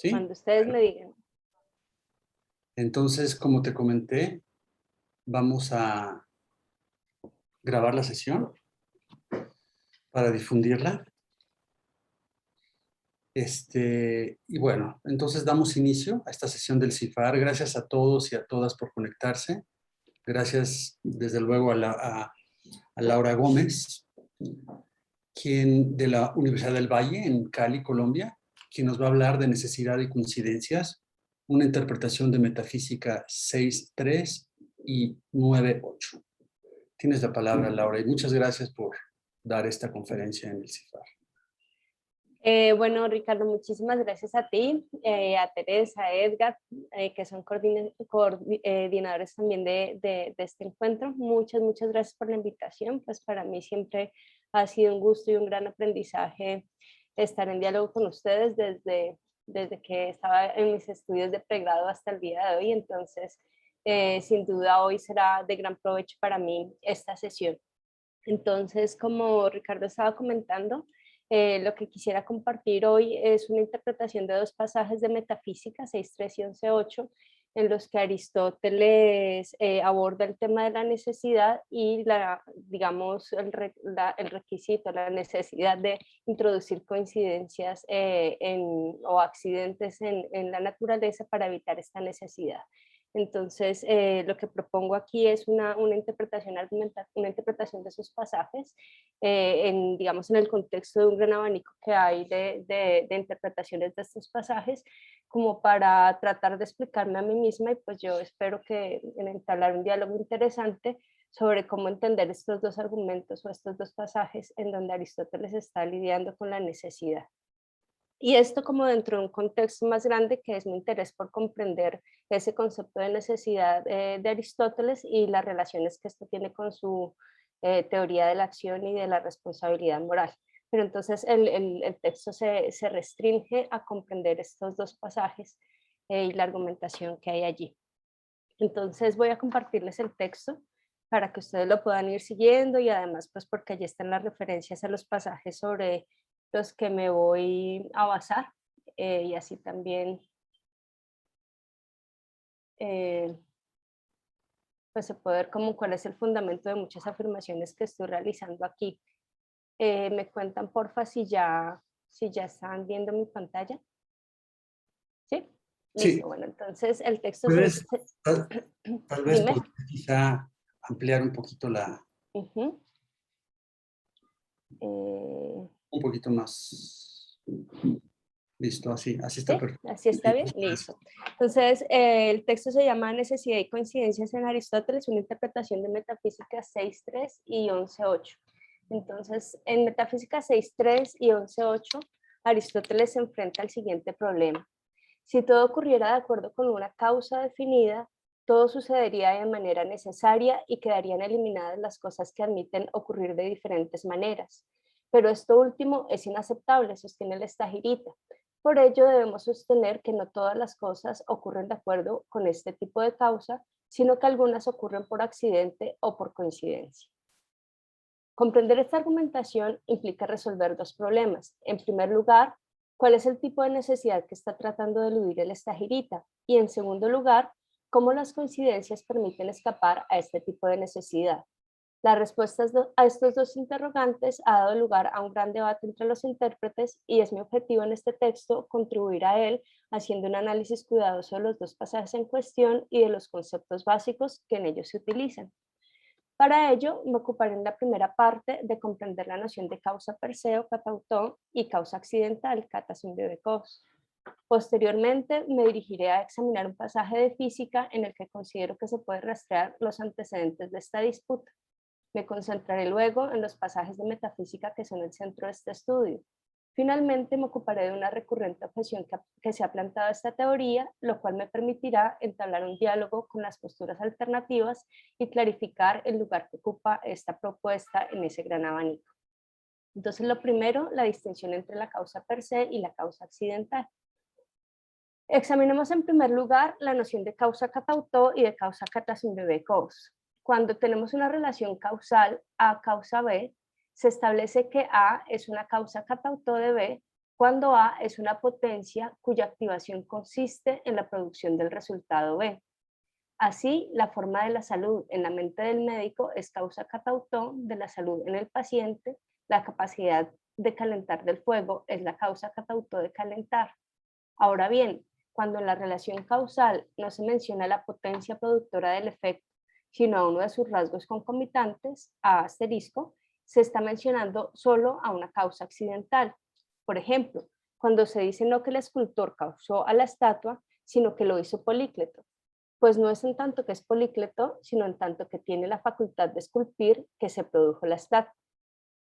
¿Sí? Cuando ustedes me digan. Entonces, como te comenté, vamos a grabar la sesión para difundirla. Y bueno, entonces damos inicio a esta sesión del CIFAR. Gracias a todos y a todas por conectarse. Gracias, desde luego, a Laura Gómez, quien de la Universidad del Valle, en Cali, Colombia, quien nos va a hablar de necesidad y coincidencias, una interpretación de metafísica 6.3 y 9.8. Tienes la palabra, Laura, y muchas gracias por dar esta conferencia en el CIFAR. Bueno, Ricardo, muchísimas gracias a ti, a Teresa, a Edgar, que son coordinadores también de este encuentro. Muchas gracias por la invitación. Pues para mí siempre ha sido un gusto y un gran aprendizaje estar en diálogo con ustedes desde que estaba en mis estudios de pregrado hasta el día de hoy. Entonces, sin duda hoy será de gran provecho para mí esta sesión. Entonces, como Ricardo estaba comentando, lo que quisiera compartir hoy es una interpretación de dos pasajes de Metafísica, 6.3 y 11.8, en los que Aristóteles aborda el tema de la necesidad y digamos, el requisito, la necesidad de introducir coincidencias o accidentes en la naturaleza para evitar esta necesidad. Entonces, lo que propongo aquí es una interpretación una interpretación de esos pasajes, digamos, en el contexto de un gran abanico que hay de interpretaciones de estos pasajes, como para tratar de explicarme a mí misma, y pues yo espero que entablar un diálogo interesante sobre cómo entender estos dos argumentos o estos dos pasajes en donde Aristóteles está lidiando con la necesidad. Y esto como dentro de un contexto más grande, que es mi interés por comprender ese concepto de necesidad de Aristóteles y las relaciones que esto tiene con su teoría de la acción y de la responsabilidad moral. Pero entonces el texto se restringe a comprender estos dos pasajes y la argumentación que hay allí. Entonces voy a compartirles el texto para que ustedes lo puedan ir siguiendo, y además pues porque allí están las referencias a los pasajes sobre los que me voy a basar, y así también eh, pues se puede ver como cuál es el fundamento de muchas afirmaciones que estoy realizando aquí. Me cuentan porfa si ya están viendo mi pantalla. ¿Sí? Sí, Listo, bueno, entonces el texto puedes, tal vez dime. podría quizá ampliar un poquito Ujú. Eh, un poquito más. Listo, así está ¿Sí? perfecto. ¿Así está bien? Listo. Entonces, el texto se llama Necesidad y coincidencias en Aristóteles, una interpretación de Metafísica 6.3 y 11.8. Entonces, en Metafísica 6.3 y 11.8, Aristóteles se enfrenta al siguiente problema. Si todo ocurriera de acuerdo con una causa definida, todo sucedería de manera necesaria y quedarían eliminadas las cosas que admiten ocurrir de diferentes maneras. Pero esto último es inaceptable, sostiene el Estagirita. Por ello debemos sostener que no todas las cosas ocurren de acuerdo con este tipo de causa, sino que algunas ocurren por accidente o por coincidencia. Comprender esta argumentación implica resolver dos problemas. En primer lugar, ¿cuál es el tipo de necesidad que está tratando de eludir el Estagirita? Y en segundo lugar, ¿cómo las coincidencias permiten escapar a este tipo de necesidad? La respuesta a estos dos interrogantes ha dado lugar a un gran debate entre los intérpretes, y es mi objetivo en este texto contribuir a él haciendo un análisis cuidadoso de los dos pasajes en cuestión y de los conceptos básicos que en ellos se utilizan. Para ello, me ocuparé en la primera parte de comprender la noción de causa per se o catautó y causa accidental, cata sum debe cause. Posteriormente, me dirigiré a examinar un pasaje de física en el que considero que se puede rastrear los antecedentes de esta disputa. Me concentraré luego en los pasajes de metafísica que son el centro de este estudio. Finalmente, me ocuparé de una recurrente objeción que se ha planteado a esta teoría, lo cual me permitirá entablar un diálogo con las posturas alternativas y clarificar el lugar que ocupa esta propuesta en ese gran abanico. Entonces, lo primero, la distinción entre la causa per se y la causa accidental. Examinemos en primer lugar la noción de causa catautó y de causa cata sum debe cause. Cuando tenemos una relación causal A causa B, se establece que A es una causa catautó de B cuando A es una potencia cuya activación consiste en la producción del resultado B. Así, la forma de la salud en la mente del médico es causa catautó de la salud en el paciente, la capacidad de calentar del fuego es la causa catautó de calentar. Ahora bien, cuando en la relación causal no se menciona la potencia productora del efecto, sino a uno de sus rasgos concomitantes, A asterisco, se está mencionando solo a una causa accidental. Por ejemplo, cuando se dice no que el escultor causó a la estatua, sino que lo hizo Polícleto, pues no es en tanto que es Polícleto, sino en tanto que tiene la facultad de esculpir que se produjo la estatua.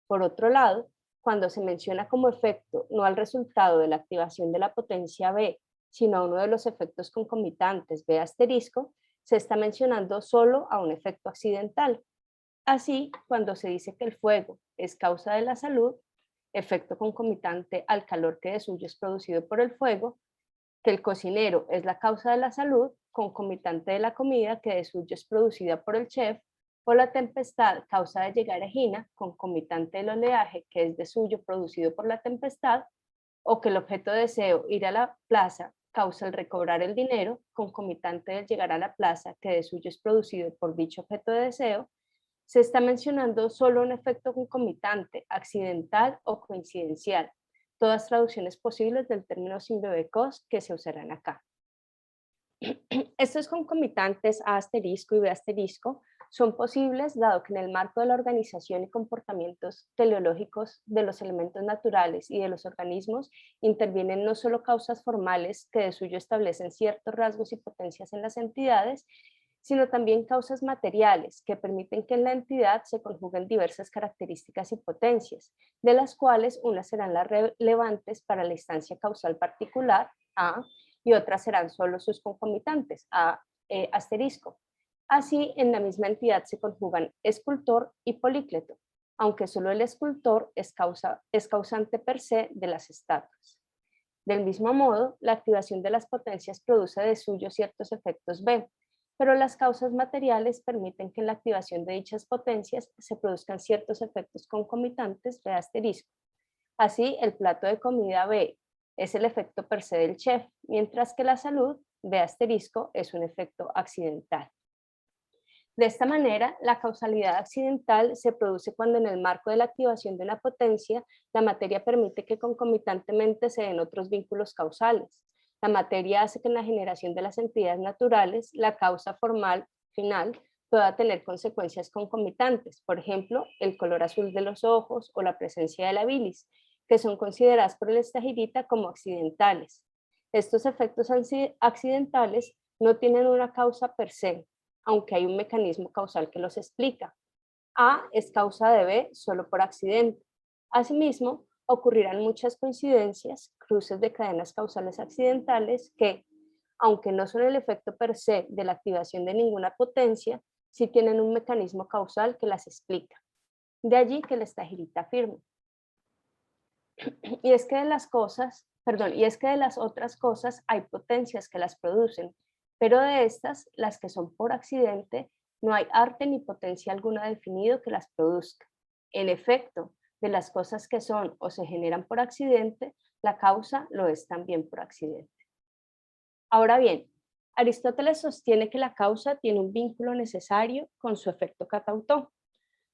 Por otro lado, cuando se menciona como efecto no al resultado de la activación de la potencia B, sino a uno de los efectos concomitantes B asterisco, se está mencionando solo a un efecto accidental. Así, cuando se dice que el fuego es causa de la salud, efecto concomitante al calor que de suyo es producido por el fuego, que el cocinero es la causa de la salud, concomitante de la comida que de suyo es producida por el chef, o la tempestad, causa de llegar a Egina, concomitante del oleaje que es de suyo producido por la tempestad, o que el objeto de deseo, ir a la plaza, causa el recobrar el dinero, concomitante del llegar a la plaza que de suyo es producido por dicho objeto de deseo, se está mencionando solo un efecto concomitante, accidental o coincidencial, todas traducciones posibles del término simbióticos que se usarán acá. Estos concomitantes A asterisco y B asterisco son posibles dado que en el marco de la organización y comportamientos teleológicos de los elementos naturales y de los organismos intervienen no solo causas formales que de suyo establecen ciertos rasgos y potencias en las entidades, sino también causas materiales que permiten que en la entidad se conjuguen diversas características y potencias, de las cuales unas serán las relevantes para la instancia causal particular, A, y otras serán solo sus concomitantes, A, asterisco. Así, en la misma entidad se conjugan escultor y Polícleto, aunque solo el escultor es causante per se de las estatuas. Del mismo modo, la activación de las potencias produce de suyo ciertos efectos B, pero las causas materiales permiten que en la activación de dichas potencias se produzcan ciertos efectos concomitantes B asterisco. Así, el plato de comida B es el efecto per se del chef, mientras que la salud B asterisco es un efecto accidental. De esta manera, la causalidad accidental se produce cuando en el marco de la activación de una potencia, la materia permite que concomitantemente se den otros vínculos causales. La materia hace que en la generación de las entidades naturales, la causa formal final pueda tener consecuencias concomitantes, por ejemplo, el color azul de los ojos o la presencia de la bilis, que son consideradas por el estagirita como accidentales. Estos efectos accidentales no tienen una causa per se, aunque hay un mecanismo causal que los explica. A es causa de B solo por accidente. Asimismo, ocurrirán muchas coincidencias, cruces de cadenas causales accidentales que, aunque no son el efecto per se de la activación de ninguna potencia, sí tienen un mecanismo causal que las explica. De allí que el estagirita afirma. Y es que de las otras cosas hay potencias que las producen, pero de estas, las que son por accidente, no hay arte ni potencia alguna definido que las produzca. En efecto, de las cosas que son o se generan por accidente, la causa lo es también por accidente. Ahora bien, Aristóteles sostiene que la causa tiene un vínculo necesario con su efecto catautó.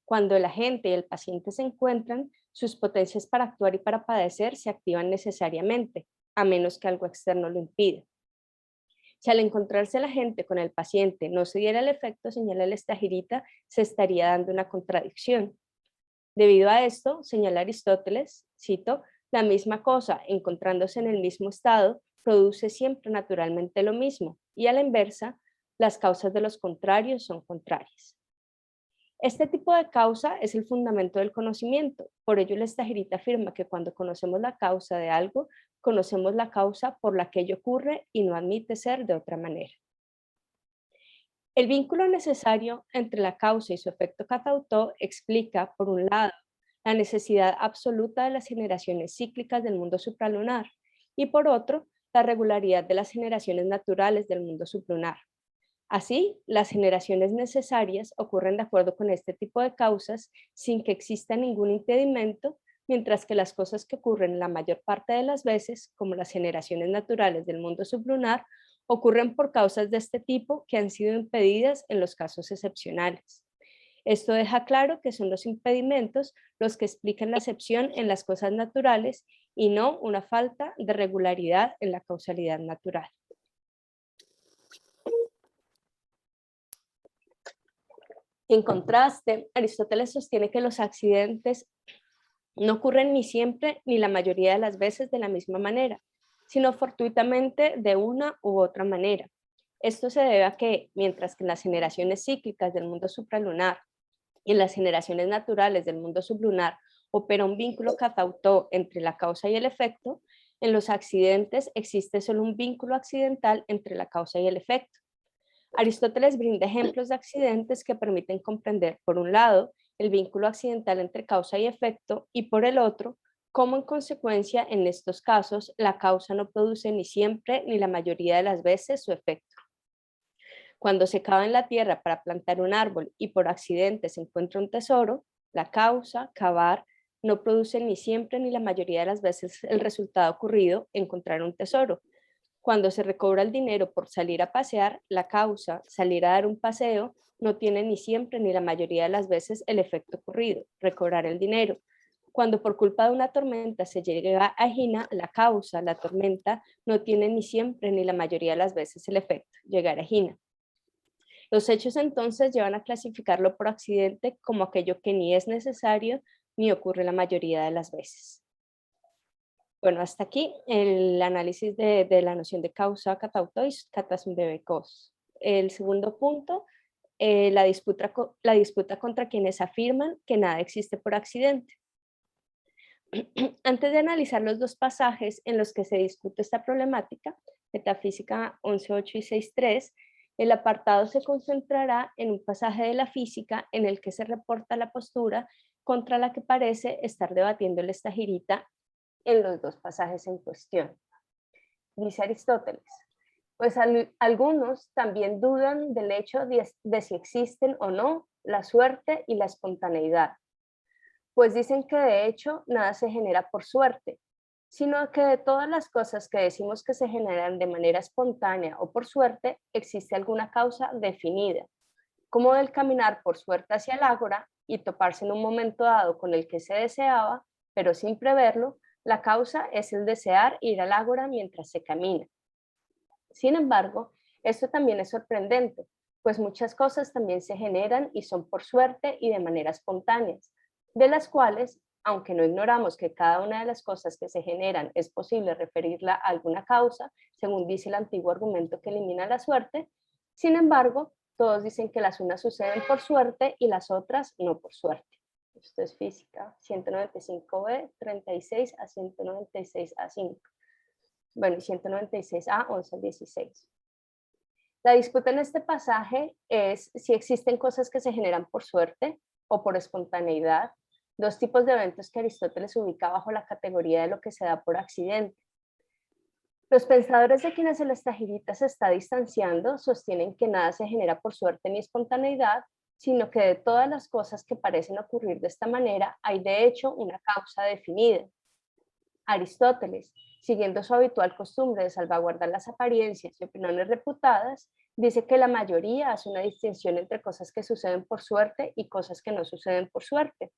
Cuando el agente y el paciente se encuentran, sus potencias para actuar y para padecer se activan necesariamente, a menos que algo externo lo impida. Si al encontrarse el agente con el paciente no se diera el efecto, señala el estagirita, se estaría dando una contradicción. Debido a esto, señala Aristóteles, cito, la misma cosa, encontrándose en el mismo estado, produce siempre naturalmente lo mismo, y a la inversa, las causas de los contrarios son contrarias. Este tipo de causa es el fundamento del conocimiento. Por ello, el estagirita afirma que cuando conocemos la causa de algo, conocemos la causa por la que ello ocurre y no admite ser de otra manera. El vínculo necesario entre la causa y su efecto catautó explica, por un lado, la necesidad absoluta de las generaciones cíclicas del mundo supralunar y, por otro, la regularidad de las generaciones naturales del mundo sublunar. Así, las generaciones necesarias ocurren de acuerdo con este tipo de causas sin que exista ningún impedimento, mientras que las cosas que ocurren la mayor parte de las veces, como las generaciones naturales del mundo sublunar, ocurren por causas de este tipo que han sido impedidas en los casos excepcionales. Esto deja claro que son los impedimentos los que explican la excepción en las cosas naturales y no una falta de regularidad en la causalidad natural. En contraste, Aristóteles sostiene que los accidentes no ocurren ni siempre ni la mayoría de las veces de la misma manera, sino fortuitamente de una u otra manera. Esto se debe a que, mientras que en las generaciones cíclicas del mundo supralunar y en las generaciones naturales del mundo sublunar opera un vínculo catautó entre la causa y el efecto, en los accidentes existe solo un vínculo accidental entre la causa y el efecto. Aristóteles brinda ejemplos de accidentes que permiten comprender, por un lado, el vínculo accidental entre causa y efecto, y por el otro, cómo en consecuencia en estos casos la causa no produce ni siempre ni la mayoría de las veces su efecto. Cuando se cava en la tierra para plantar un árbol y por accidente se encuentra un tesoro, la causa, cavar, no produce ni siempre ni la mayoría de las veces el resultado ocurrido, encontrar un tesoro. Cuando se recobra el dinero por salir a pasear, la causa, salir a dar un paseo, no tiene ni siempre ni la mayoría de las veces el efecto ocurrido, recobrar el dinero. Cuando por culpa de una tormenta se llega a Egina, la causa, la tormenta, no tiene ni siempre ni la mayoría de las veces el efecto, llegar a Egina. Los hechos entonces llevan a clasificarlo por accidente como aquello que ni es necesario ni ocurre la mayoría de las veces. Bueno, hasta aquí el análisis de la noción de causa catautois catasundebekos. El segundo punto, la disputa contra quienes afirman que nada existe por accidente. Antes de analizar los dos pasajes en los que se discute esta problemática, Metafísica 11.8 y 6.3, el apartado se concentrará en un pasaje de la física en el que se reporta la postura contra la que parece estar debatiendo el estagirita en los dos pasajes en cuestión. Dice Aristóteles, pues algunos también dudan del hecho de si existen o no la suerte y la espontaneidad, pues dicen que de hecho nada se genera por suerte, sino que de todas las cosas que decimos que se generan de manera espontánea o por suerte, existe alguna causa definida, como el caminar por suerte hacia el ágora y toparse en un momento dado con el que se deseaba, pero sin preverlo. La causa es el desear ir al ágora mientras se camina. Sin embargo, esto también es sorprendente, pues muchas cosas también se generan y son por suerte y de manera espontáneas, de las cuales, aunque no ignoramos que cada una de las cosas que se generan es posible referirla a alguna causa, según dice el antiguo argumento que elimina la suerte, sin embargo, todos dicen que las unas suceden por suerte y las otras no por suerte. Esto es física, 195b, 36 a 196 a 5. Bueno, y 196a, 11 al 16. La disputa en este pasaje es si existen cosas que se generan por suerte o por espontaneidad, dos tipos de eventos que Aristóteles ubica bajo la categoría de lo que se da por accidente. Los pensadores de quienes el estagirita se está distanciando sostienen que nada se genera por suerte ni espontaneidad, sino que de todas las cosas que parecen ocurrir de esta manera, hay de hecho una causa definida. Aristóteles, siguiendo su habitual costumbre de salvaguardar las apariencias y opiniones reputadas, dice que la mayoría hace una distinción entre cosas que suceden por suerte y cosas que no suceden por suerte.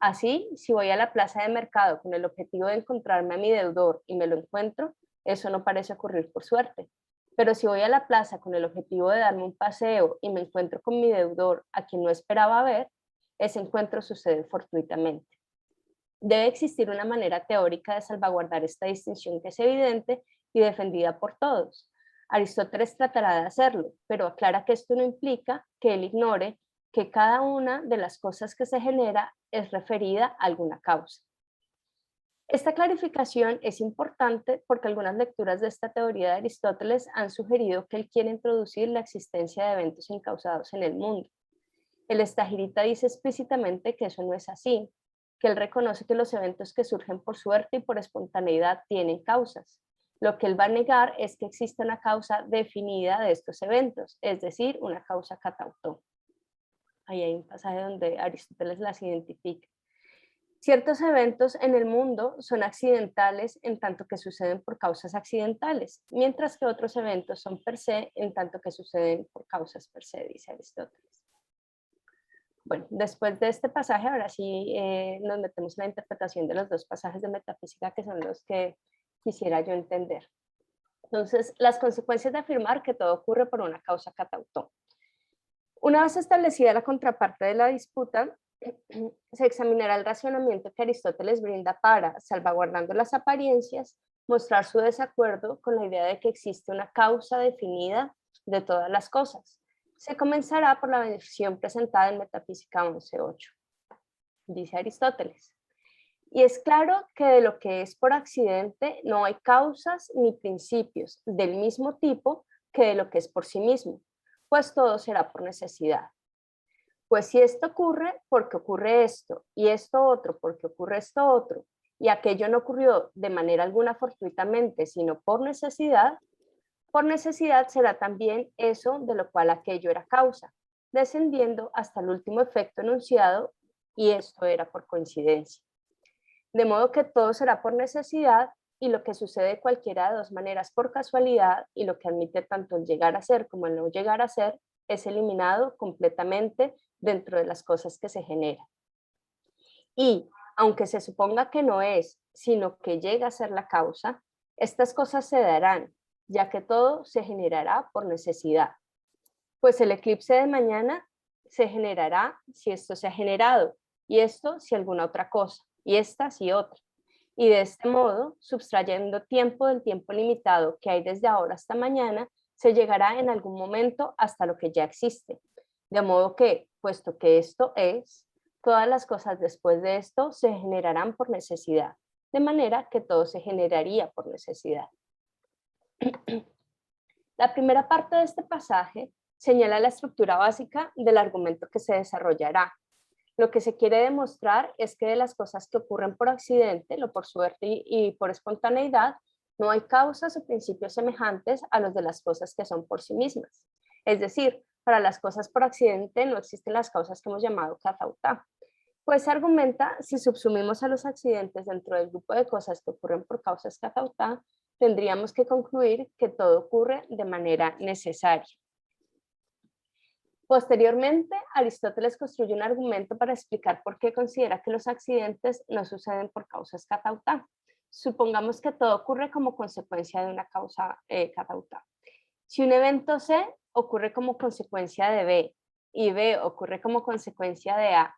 Así, si voy a la plaza de mercado con el objetivo de encontrarme a mi deudor y me lo encuentro, eso no parece ocurrir por suerte. Pero si voy a la plaza con el objetivo de darme un paseo y me encuentro con mi deudor a quien no esperaba ver, ese encuentro sucede fortuitamente. Debe existir una manera teórica de salvaguardar esta distinción que es evidente y defendida por todos. Aristóteles tratará de hacerlo, pero aclara que esto no implica que él ignore que cada una de las cosas que se genera es referida a alguna causa. Esta clarificación es importante porque algunas lecturas de esta teoría de Aristóteles han sugerido que él quiere introducir la existencia de eventos incausados en el mundo. El estagirita dice explícitamente que eso no es así, que él reconoce que los eventos que surgen por suerte y por espontaneidad tienen causas. Lo que él va a negar es que exista una causa definida de estos eventos, es decir, una causa catautó. Ahí hay un pasaje donde Aristóteles las identifica. Ciertos eventos en el mundo son accidentales en tanto que suceden por causas accidentales, mientras que otros eventos son per se en tanto que suceden por causas per se, dice Aristóteles. Bueno, después de este pasaje, ahora sí nos metemos en la interpretación de los dos pasajes de metafísica que son los que quisiera yo entender. Entonces, las consecuencias de afirmar que todo ocurre por una causa catautón. Una vez establecida la contraparte de la disputa, se examinará el razonamiento que Aristóteles brinda para, salvaguardando las apariencias, mostrar su desacuerdo con la idea de que existe una causa definida de todas las cosas. Se comenzará por la definición presentada en Metafísica 11.8. Dice Aristóteles: y es claro que de lo que es por accidente no hay causas ni principios del mismo tipo que de lo que es por sí mismo, pues todo será por necesidad. Pues si esto ocurre, porque ocurre esto, y esto otro, porque ocurre esto otro, y aquello no ocurrió de manera alguna fortuitamente, sino por necesidad será también eso de lo cual aquello era causa, descendiendo hasta el último efecto enunciado, y esto era por coincidencia. De modo que todo será por necesidad, y lo que sucede de cualquiera de dos maneras por casualidad, y lo que admite tanto el llegar a ser como el no llegar a ser, es eliminado completamente dentro de las cosas que se generan. Y aunque se suponga que no es, sino que llega a ser la causa, estas cosas se darán, ya que todo se generará por necesidad. Pues el eclipse de mañana se generará si esto se ha generado, y esto si alguna otra cosa, y esta si otra. Y de este modo, subtrayendo tiempo del tiempo limitado que hay desde ahora hasta mañana, se llegará en algún momento hasta lo que ya existe. De modo que, puesto que esto es, todas las cosas después de esto se generarán por necesidad, de manera que todo se generaría por necesidad. La primera parte de este pasaje señala la estructura básica del argumento que se desarrollará. Lo que se quiere demostrar es que de las cosas que ocurren por accidente, o por suerte y por espontaneidad, no hay causas o principios semejantes a los de las cosas que son por sí mismas. Es decir, para las cosas por accidente no existen las causas que hemos llamado catautá. Pues se argumenta, si subsumimos a los accidentes dentro del grupo de cosas que ocurren por causas catautá, tendríamos que concluir que todo ocurre de manera necesaria. Posteriormente, Aristóteles construye un argumento para explicar por qué considera que los accidentes no suceden por causas catautá. Supongamos que todo ocurre como consecuencia de una causa catautá. Si un evento C ocurre como consecuencia de B y B ocurre como consecuencia de A,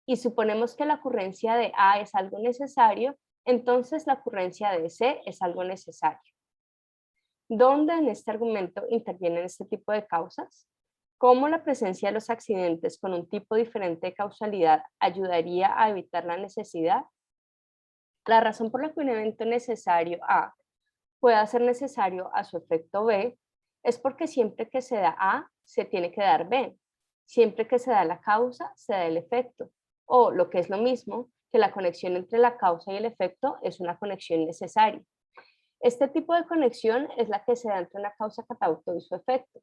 y suponemos que la ocurrencia de A es algo necesario, entonces la ocurrencia de C es algo necesario. ¿Dónde en este argumento intervienen este tipo de causas? ¿Cómo la presencia de los accidentes con un tipo diferente de causalidad ayudaría a evitar la necesidad? La razón por la que un evento necesario A pueda ser necesario a su efecto B es porque siempre que se da A, se tiene que dar B. Siempre que se da la causa, se da el efecto. O, lo que es lo mismo, que la conexión entre la causa y el efecto es una conexión necesaria. Este tipo de conexión es la que se da entre una causa catauto y su efecto.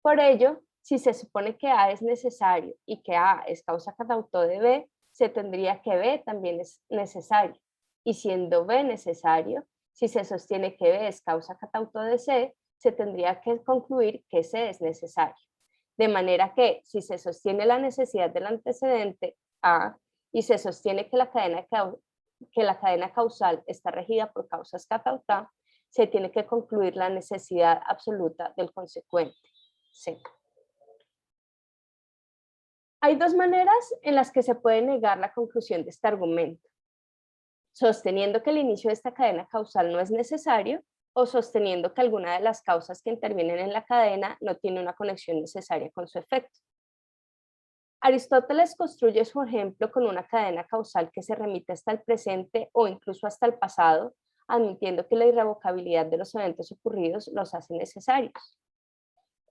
Por ello, si se supone que A es necesario y que A es causa catauto de B, se tendría que B también es necesario. Y siendo B necesario, si se sostiene que B es causa catauto de C, se tendría que concluir que C es necesario. De manera que, si se sostiene la necesidad del antecedente A y se sostiene que la cadena causal está regida por causas catautá, se tiene que concluir la necesidad absoluta del consecuente, C. Hay dos maneras en las que se puede negar la conclusión de este argumento: sosteniendo que el inicio de esta cadena causal no es necesario, o sosteniendo que alguna de las causas que intervienen en la cadena no tiene una conexión necesaria con su efecto. Aristóteles construye su ejemplo con una cadena causal que se remite hasta el presente o incluso hasta el pasado, admitiendo que la irrevocabilidad de los eventos ocurridos los hace necesarios.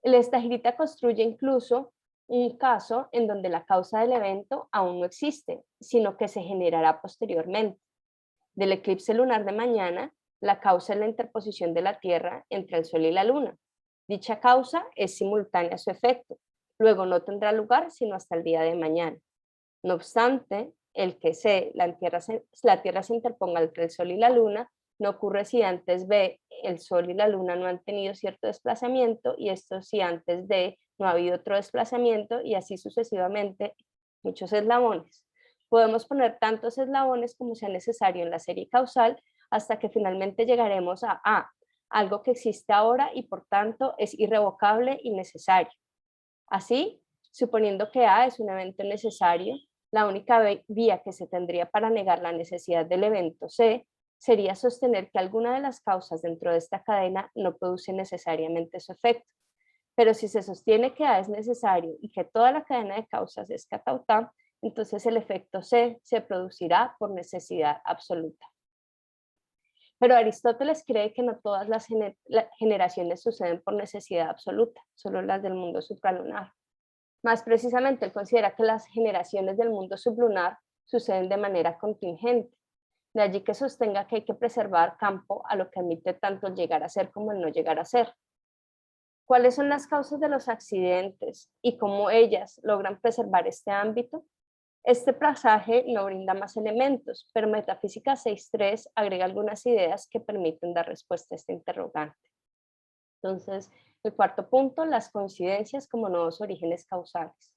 El estagirita construye incluso un caso en donde la causa del evento aún no existe, sino que se generará posteriormente. Del eclipse lunar de mañana, la causa es la interposición de la Tierra entre el Sol y la Luna. Dicha causa es simultánea a su efecto, luego no tendrá lugar sino hasta el día de mañana. No obstante, el que C, la Tierra se interponga entre el Sol y la Luna, no ocurre si antes B, el Sol y la Luna no han tenido cierto desplazamiento, y esto si antes D no ha habido otro desplazamiento, y así sucesivamente, muchos eslabones. Podemos poner tantos eslabones como sea necesario en la serie causal hasta que finalmente llegaremos a A, algo que existe ahora y por tanto es irrevocable y necesario. Así, suponiendo que A es un evento necesario, la única vía que se tendría para negar la necesidad del evento C sería sostener que alguna de las causas dentro de esta cadena no produce necesariamente su efecto. Pero si se sostiene que A es necesario y que toda la cadena de causas es K-tau, entonces el efecto C se producirá por necesidad absoluta. Pero Aristóteles cree que no todas las generaciones suceden por necesidad absoluta, solo las del mundo supralunar. Más precisamente, él considera que las generaciones del mundo sublunar suceden de manera contingente. De allí que sostenga que hay que preservar campo a lo que admite tanto el llegar a ser como el no llegar a ser. ¿Cuáles son las causas de los accidentes y cómo ellas logran preservar este ámbito? Este pasaje no brinda más elementos, pero Metafísica 6.3 agrega algunas ideas que permiten dar respuesta a este interrogante. Entonces, el cuarto punto, las coincidencias como nuevos orígenes causales.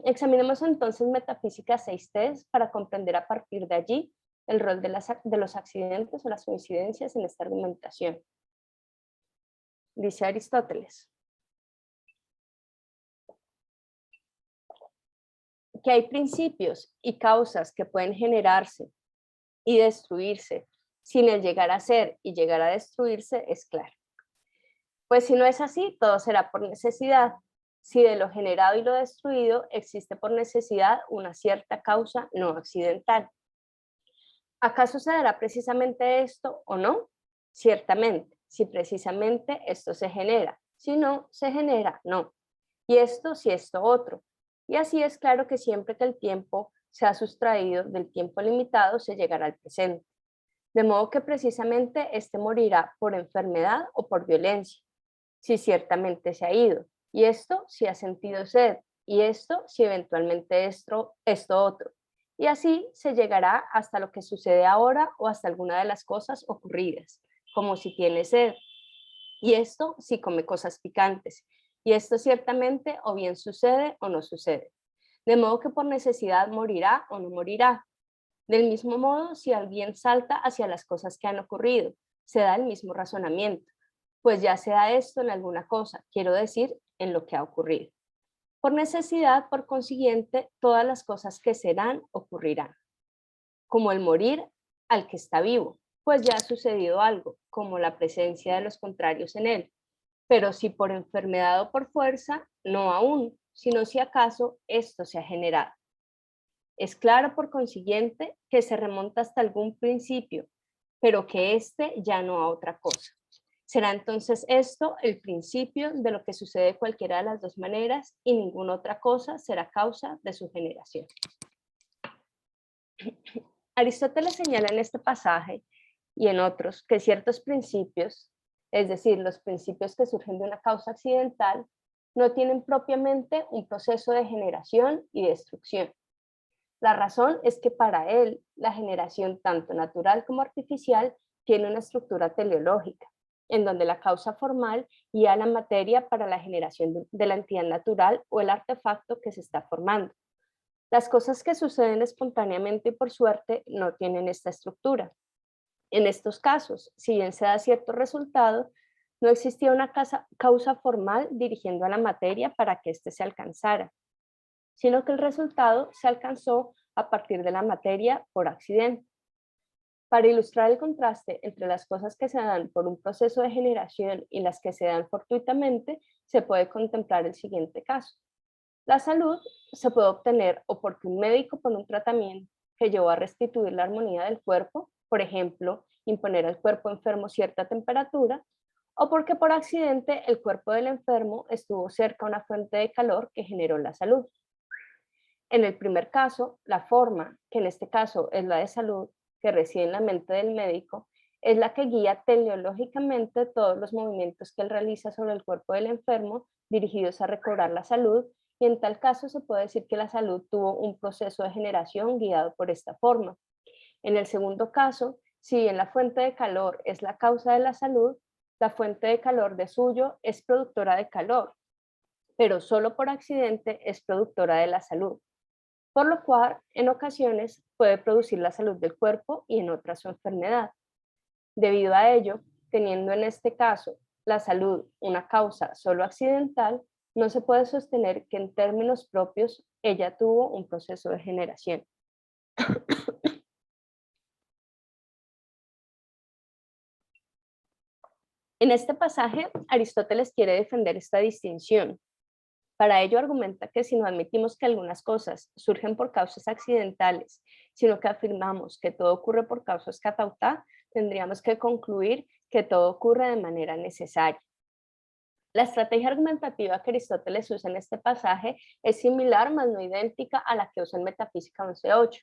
Examinemos entonces Metafísica 6.3 para comprender a partir de allí el rol de los accidentes o las coincidencias en esta argumentación. Dice Aristóteles que hay principios y causas que pueden generarse y destruirse sin el llegar a ser y llegar a destruirse es claro. Pues si no es así, todo será por necesidad. Si de lo generado y lo destruido existe por necesidad una cierta causa no accidental. ¿Acaso se dará precisamente esto o no? Ciertamente, si precisamente esto se genera. Si no se genera, no. Y esto si esto otro. Y así es claro que siempre que el tiempo se ha sustraído del tiempo limitado, se llegará al presente. De modo que precisamente este morirá por enfermedad o por violencia, si ciertamente se ha ido. Y esto si ha sentido sed. Y esto si eventualmente esto otro. Y así se llegará hasta lo que sucede ahora o hasta alguna de las cosas ocurridas, como si tiene sed. Y esto si come cosas picantes. Y esto ciertamente o bien sucede o no sucede. De modo que por necesidad morirá o no morirá. Del mismo modo, si alguien salta hacia las cosas que han ocurrido, se da el mismo razonamiento. Pues ya sea esto en alguna cosa, quiero decir, en lo que ha ocurrido. Por necesidad, por consiguiente, todas las cosas que serán ocurrirán. Como el morir al que está vivo, pues ya ha sucedido algo, como la presencia de los contrarios en él. Pero si por enfermedad o por fuerza, no aún, sino si acaso esto se ha generado. Es claro, por consiguiente, que se remonta hasta algún principio, pero que éste ya no a otra cosa. Será entonces esto el principio de lo que sucede de cualquiera de las dos maneras y ninguna otra cosa será causa de su generación. Aristóteles señala en este pasaje y en otros que ciertos principios, es decir, los principios que surgen de una causa accidental, no tienen propiamente un proceso de generación y destrucción. La razón es que para él la generación tanto natural como artificial tiene una estructura teleológica, en donde la causa formal guía a la materia para la generación de la entidad natural o el artefacto que se está formando. Las cosas que suceden espontáneamente y por suerte no tienen esta estructura. En estos casos, si bien se da cierto resultado, no existía una causa formal dirigiendo a la materia para que éste se alcanzara, sino que el resultado se alcanzó a partir de la materia por accidente. Para ilustrar el contraste entre las cosas que se dan por un proceso de generación y las que se dan fortuitamente, se puede contemplar el siguiente caso. La salud se puede obtener o porque un médico pone un tratamiento que llevó a restituir la armonía del cuerpo, por ejemplo, imponer al cuerpo enfermo cierta temperatura, o porque por accidente el cuerpo del enfermo estuvo cerca a una fuente de calor que generó la salud. En el primer caso, la forma, que en este caso es la de salud, que reside en la mente del médico, es la que guía teleológicamente todos los movimientos que él realiza sobre el cuerpo del enfermo dirigidos a recobrar la salud y en tal caso se puede decir que la salud tuvo un proceso de generación guiado por esta forma. En el segundo caso, si bien la fuente de calor es la causa de la salud, la fuente de calor de suyo es productora de calor, pero solo por accidente es productora de la salud, por lo cual en ocasiones puede producir la salud del cuerpo y en otras su enfermedad. Debido a ello, teniendo en este caso la salud una causa solo accidental, no se puede sostener que en términos propios ella tuvo un proceso de generación. En este pasaje, Aristóteles quiere defender esta distinción. Para ello argumenta que si no admitimos que algunas cosas surgen por causas accidentales, sino que afirmamos que todo ocurre por causas catautá, tendríamos que concluir que todo ocurre de manera necesaria. La estrategia argumentativa que Aristóteles usa en este pasaje es similar, mas no idéntica, a la que usa en Metafísica 11.8.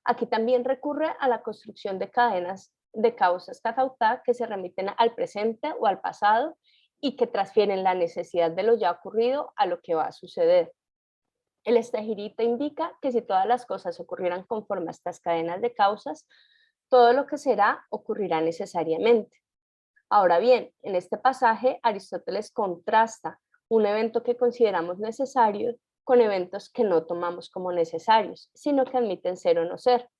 Aquí también recurre a la construcción de cadenas de causas catautá que se remiten al presente o al pasado y que transfieren la necesidad de lo ya ocurrido a lo que va a suceder. El estagirita indica que si todas las cosas ocurrieran conforme a estas cadenas de causas, todo lo que será ocurrirá necesariamente. Ahora bien, en este pasaje Aristóteles contrasta un evento que consideramos necesario con eventos que no tomamos como necesarios, sino que admiten ser o no ser.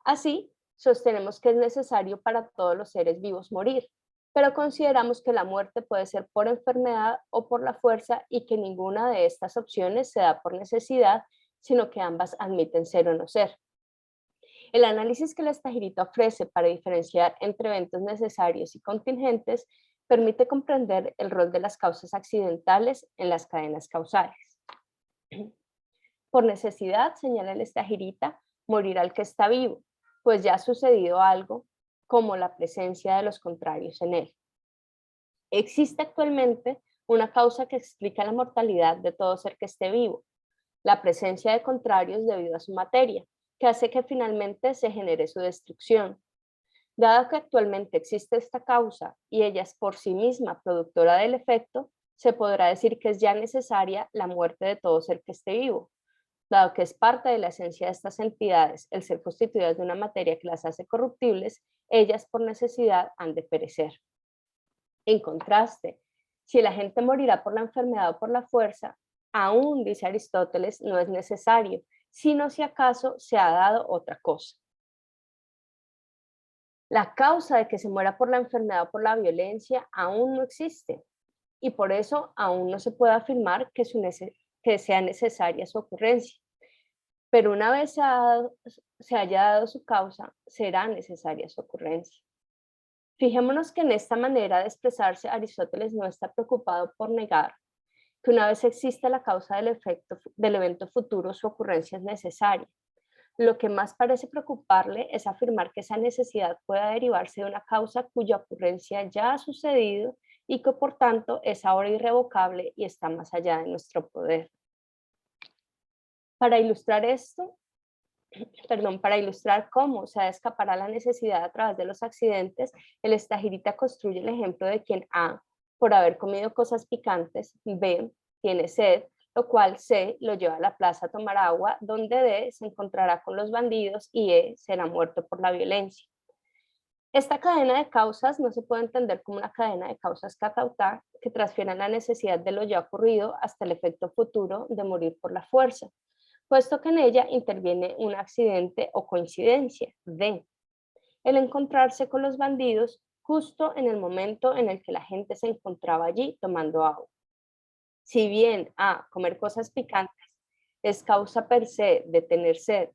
Así, sostenemos que es necesario para todos los seres vivos morir, pero consideramos que la muerte puede ser por enfermedad o por la fuerza y que ninguna de estas opciones se da por necesidad, sino que ambas admiten ser o no ser. El análisis que la estagirita ofrece para diferenciar entre eventos necesarios y contingentes permite comprender el rol de las causas accidentales en las cadenas causales. Por necesidad, señala el estagirita, morirá el que está vivo, pues ya ha sucedido algo como la presencia de los contrarios en él. Existe actualmente una causa que explica la mortalidad de todo ser que esté vivo, la presencia de contrarios debido a su materia, que hace que finalmente se genere su destrucción. Dado que actualmente existe esta causa y ella es por sí misma productora del efecto, se podrá decir que es ya necesaria la muerte de todo ser que esté vivo. Dado que es parte de la esencia de estas entidades el ser constituidas de una materia que las hace corruptibles, ellas por necesidad han de perecer. En contraste, si la gente morirá por la enfermedad o por la fuerza, aún, dice Aristóteles, no es necesario, sino si acaso se ha dado otra cosa. La causa de que se muera por la enfermedad o por la violencia aún no existe y por eso aún no se puede afirmar que sea necesaria su ocurrencia. Pero una vez se haya dado su causa, será necesaria su ocurrencia. Fijémonos que en esta manera de expresarse Aristóteles no está preocupado por negar que una vez existe la causa del evento futuro, su ocurrencia es necesaria. Lo que más parece preocuparle es afirmar que esa necesidad pueda derivarse de una causa cuya ocurrencia ya ha sucedido y que por tanto es ahora irrevocable y está más allá de nuestro poder. Para ilustrar esto, para ilustrar cómo se escapará la necesidad a través de los accidentes, el estagirita construye el ejemplo de quien A, por haber comido cosas picantes, B, tiene sed, lo cual C lo lleva a la plaza a tomar agua, donde D se encontrará con los bandidos y E será muerto por la violencia. Esta cadena de causas no se puede entender como una cadena de causas catautá que transfieren la necesidad de lo ya ocurrido hasta el efecto futuro de morir por la fuerza, puesto que en ella interviene un accidente o coincidencia, D, el encontrarse con los bandidos justo en el momento en el que la gente se encontraba allí tomando agua. Si bien A, comer cosas picantes, es causa per se de tener sed,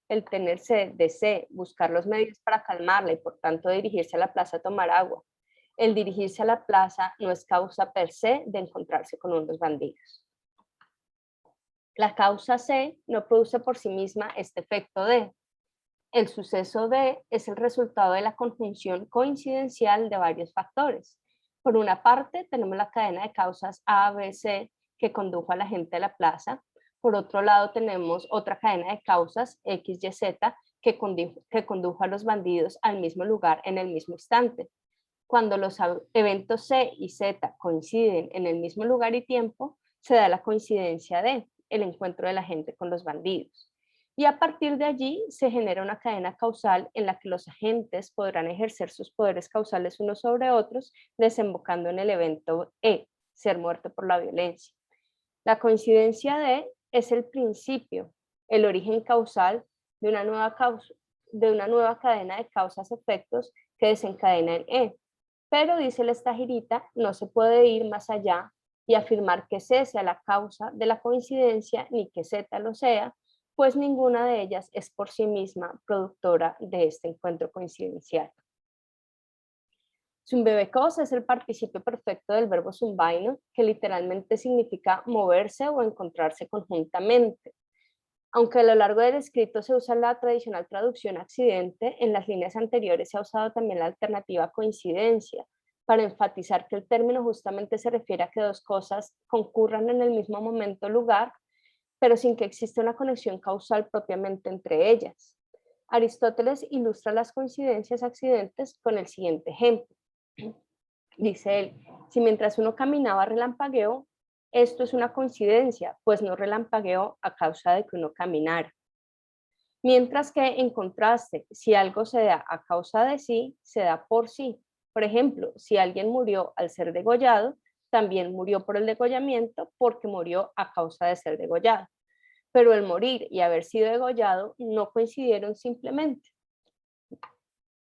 el tener sed de C, buscar los medios para calmarla y por tanto dirigirse a la plaza a tomar agua. El dirigirse a la plaza no es causa per se de encontrarse con unos bandidos. La causa C no produce por sí misma este efecto D. El suceso D es el resultado de la conjunción coincidencial de varios factores. Por una parte, tenemos la cadena de causas A, B, C que condujo a la gente a la plaza. Por otro lado, tenemos otra cadena de causas X, Y, Z que condujo a los bandidos al mismo lugar en el mismo instante. Cuando los eventos C y Z coinciden en el mismo lugar y tiempo, se da la coincidencia D, el encuentro de la gente con los bandidos. Y a partir de allí se genera una cadena causal en la que los agentes podrán ejercer sus poderes causales unos sobre otros, desembocando en el evento E, ser muerto por la violencia. La coincidencia D es el principio, el origen causal de una nueva cadena de causas-efectos que desencadena el E. Pero, dice la Stagirita, no se puede ir más allá y afirmar que C sea la causa de la coincidencia ni que Z lo sea, pues ninguna de ellas es por sí misma productora de este encuentro coincidencial. Zumbebekosa es el participio perfecto del verbo zumbaino, que literalmente significa moverse o encontrarse conjuntamente. Aunque a lo largo del escrito se usa la tradicional traducción accidente, en las líneas anteriores se ha usado también la alternativa coincidencia, para enfatizar que el término justamente se refiere a que dos cosas concurran en el mismo momento o lugar, pero sin que exista una conexión causal propiamente entre ellas. Aristóteles ilustra las coincidencias accidentes con el siguiente ejemplo. Dice él, si mientras uno caminaba relampagueó, esto es una coincidencia, pues no relampagueó a causa de que uno caminara. Mientras que, en contraste, si algo se da a causa de sí, se da por sí. Por ejemplo, si alguien murió al ser degollado, también murió por el degollamiento porque murió a causa de ser degollado. Pero el morir y haber sido degollado no coincidieron simplemente.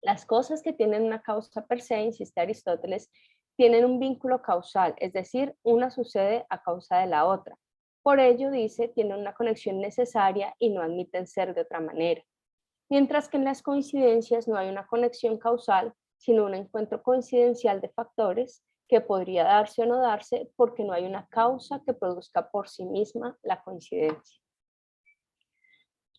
Las cosas que tienen una causa per se, insiste Aristóteles, tienen un vínculo causal, es decir, una sucede a causa de la otra. Por ello, dice, tienen una conexión necesaria y no admiten ser de otra manera. Mientras que en las coincidencias no hay una conexión causal, sino un encuentro coincidencial de factores que podría darse o no darse porque no hay una causa que produzca por sí misma la coincidencia.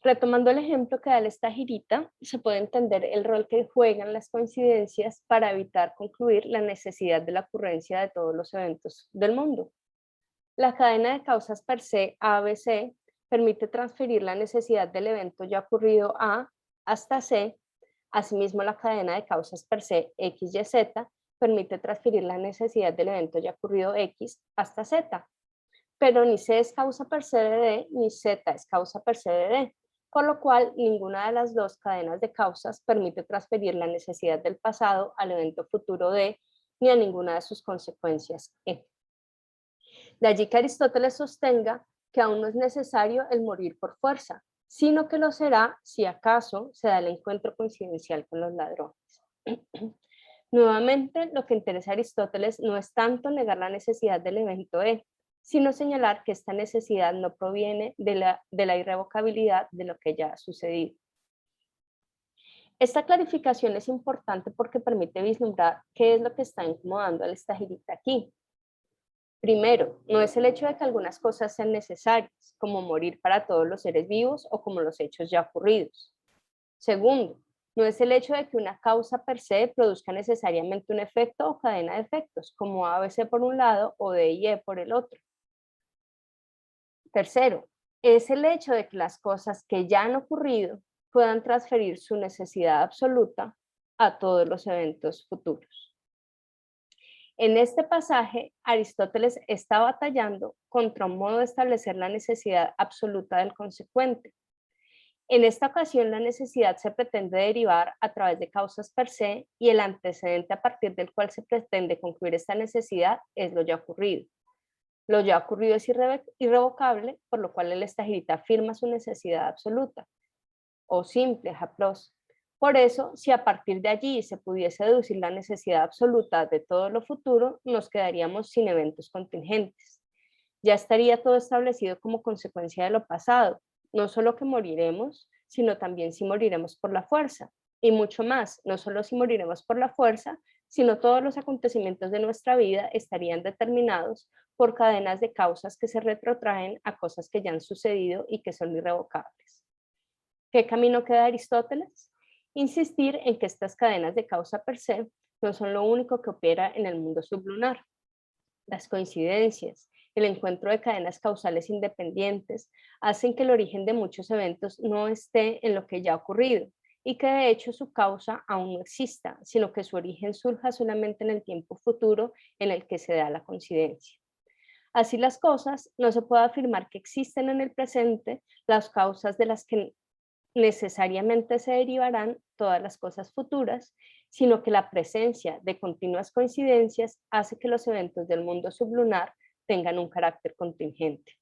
Retomando el ejemplo que da el Stagirita, se puede entender el rol que juegan las coincidencias para evitar concluir la necesidad de la ocurrencia de todos los eventos del mundo. La cadena de causas per se ABC permite transferir la necesidad del evento ya ocurrido A hasta C. Asimismo, la cadena de causas per se X, Y, Z permite transferir la necesidad del evento ya ocurrido X hasta Z. Pero ni C es causa per se de D, ni Z es causa per se de D, por lo cual ninguna de las dos cadenas de causas permite transferir la necesidad del pasado al evento futuro D, ni a ninguna de sus consecuencias E. De allí que Aristóteles sostenga que aún no es necesario el morir por fuerza, sino que lo será si acaso se da el encuentro coincidencial con los ladrones. Nuevamente, lo que interesa a Aristóteles no es tanto negar la necesidad del evento E, sino señalar que esta necesidad no proviene de la irrevocabilidad de lo que ya ha sucedido. Esta clarificación es importante porque permite vislumbrar qué es lo que está incomodando al Stagirita aquí. Primero, no es el hecho de que algunas cosas sean necesarias, como morir para todos los seres vivos o como los hechos ya ocurridos. Segundo, no es el hecho de que una causa per se produzca necesariamente un efecto o cadena de efectos, como ABC por un lado o D y E por el otro. Tercero, es el hecho de que las cosas que ya han ocurrido puedan transferir su necesidad absoluta a todos los eventos futuros. En este pasaje, Aristóteles está batallando contra un modo de establecer la necesidad absoluta del consecuente. En esta ocasión, la necesidad se pretende derivar a través de causas per se y el antecedente a partir del cual se pretende concluir esta necesidad es lo ya ocurrido. Lo ya ocurrido es irrevocable, por lo cual el Stagirita afirma su necesidad absoluta, o simple, haplos. Por eso, si a partir de allí se pudiese deducir la necesidad absoluta de todo lo futuro, nos quedaríamos sin eventos contingentes. Ya estaría todo establecido como consecuencia de lo pasado, no solo que moriremos, sino también si moriremos por la fuerza. Y mucho más, no solo si moriremos por la fuerza, sino todos los acontecimientos de nuestra vida estarían determinados por cadenas de causas que se retrotraen a cosas que ya han sucedido y que son irrevocables. ¿Qué camino queda Aristóteles? Insistir en que estas cadenas de causa per se no son lo único que opera en el mundo sublunar. Las coincidencias, el encuentro de cadenas causales independientes, hacen que el origen de muchos eventos no esté en lo que ya ha ocurrido y que de hecho su causa aún no exista, sino que su origen surja solamente en el tiempo futuro en el que se da la coincidencia. Así las cosas, no se puede afirmar que existen en el presente las causas de las que necesariamente se derivarán todas las cosas futuras, sino que la presencia de continuas coincidencias hace que los eventos del mundo sublunar tengan un carácter contingente.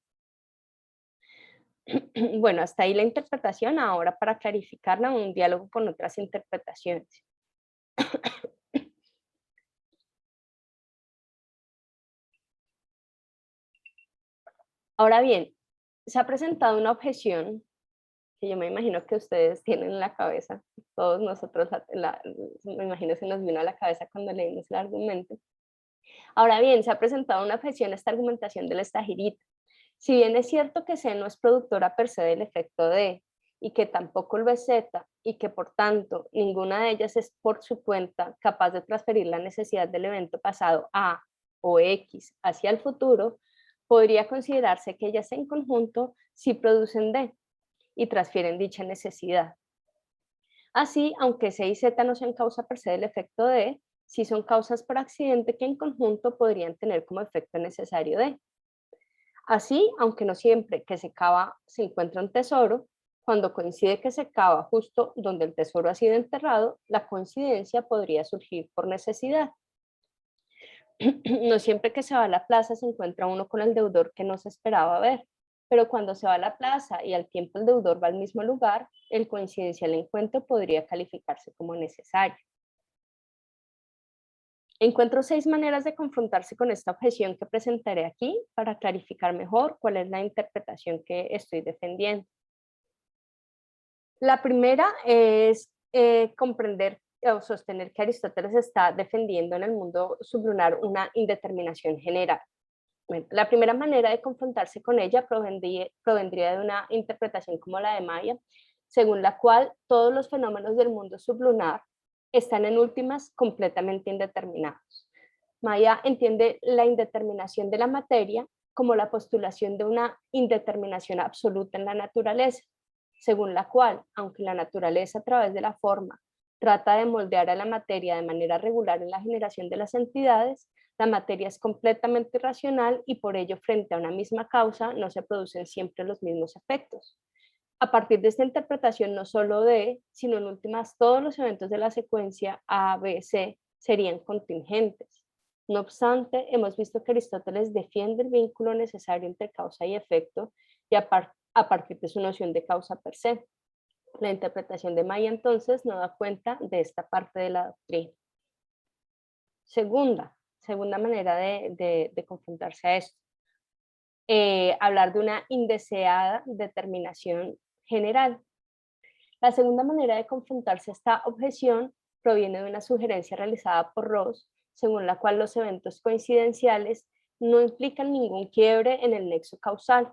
Bueno, hasta ahí la interpretación. Ahora, para clarificarla, un diálogo con otras interpretaciones. Ahora bien, se ha presentado una objeción que yo me imagino que ustedes tienen en la cabeza, todos nosotros, me imagino se nos vino a la cabeza cuando leímos el argumento. Ahora bien, se ha presentado una objeción a esta argumentación del estagirita. Si bien es cierto que C no es productora per se del efecto D, y que tampoco lo es Z, y que por tanto ninguna de ellas es por su cuenta capaz de transferir la necesidad del evento pasado A o X hacia el futuro, podría considerarse que ellas en conjunto sí producen D y transfieren dicha necesidad. Así, aunque C y Z no sean causa per se del efecto D, sí son causas por accidente que en conjunto podrían tener como efecto necesario D. Así, aunque no siempre que se cava se encuentra un tesoro, cuando coincide que se cava justo donde el tesoro ha sido enterrado, la coincidencia podría surgir por necesidad. No siempre que se va a la plaza se encuentra uno con el deudor que no se esperaba ver, pero cuando se va a la plaza y al tiempo el deudor va al mismo lugar, el coincidencial encuentro podría calificarse como necesario. Encuentro 6 maneras de confrontarse con esta objeción que presentaré aquí para clarificar mejor cuál es la interpretación que estoy defendiendo. La primera es comprender o sostener que Aristóteles está defendiendo en el mundo sublunar una indeterminación general. Bueno, la primera manera de confrontarse con ella provendría de una interpretación como la de Maya, según la cual todos los fenómenos del mundo sublunar están en últimas completamente indeterminados. Maya entiende la indeterminación de la materia como la postulación de una indeterminación absoluta en la naturaleza, según la cual, aunque la naturaleza a través de la forma trata de moldear a la materia de manera regular en la generación de las entidades, la materia es completamente irracional y por ello frente a una misma causa no se producen siempre los mismos efectos. A partir de esta interpretación, no solo de, sino en últimas todos los eventos de la secuencia A, B, C serían contingentes. No obstante, hemos visto que Aristóteles defiende el vínculo necesario entre causa y efecto y a partir de su noción de causa per se. La interpretación de Maya entonces no da cuenta de esta parte de la doctrina. Segunda manera de confrontarse a esto. Hablar de una indeseada determinación general. La segunda manera de confrontarse a esta objeción proviene de una sugerencia realizada por Ross, según la cual los eventos coincidenciales no implican ningún quiebre en el nexo causal.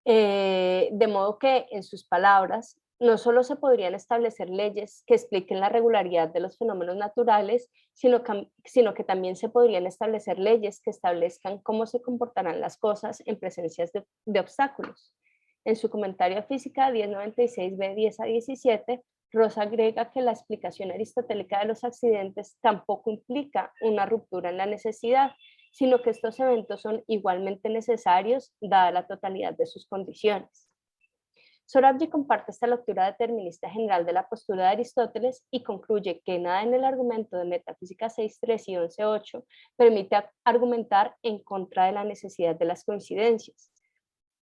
De modo que, en sus palabras, no solo se podrían establecer leyes que expliquen la regularidad de los fenómenos naturales, sino que también se podrían establecer leyes que establezcan cómo se comportarán las cosas en presencia de obstáculos. En su comentario a Física 1096b 10 a 17, Ross agrega que la explicación aristotélica de los accidentes tampoco implica una ruptura en la necesidad, sino que estos eventos son igualmente necesarios dada la totalidad de sus condiciones. Sorabji comparte esta lectura determinista general de la postura de Aristóteles y concluye que nada en el argumento de Metafísica 6.3 y 11.8 permite argumentar en contra de la necesidad de las coincidencias.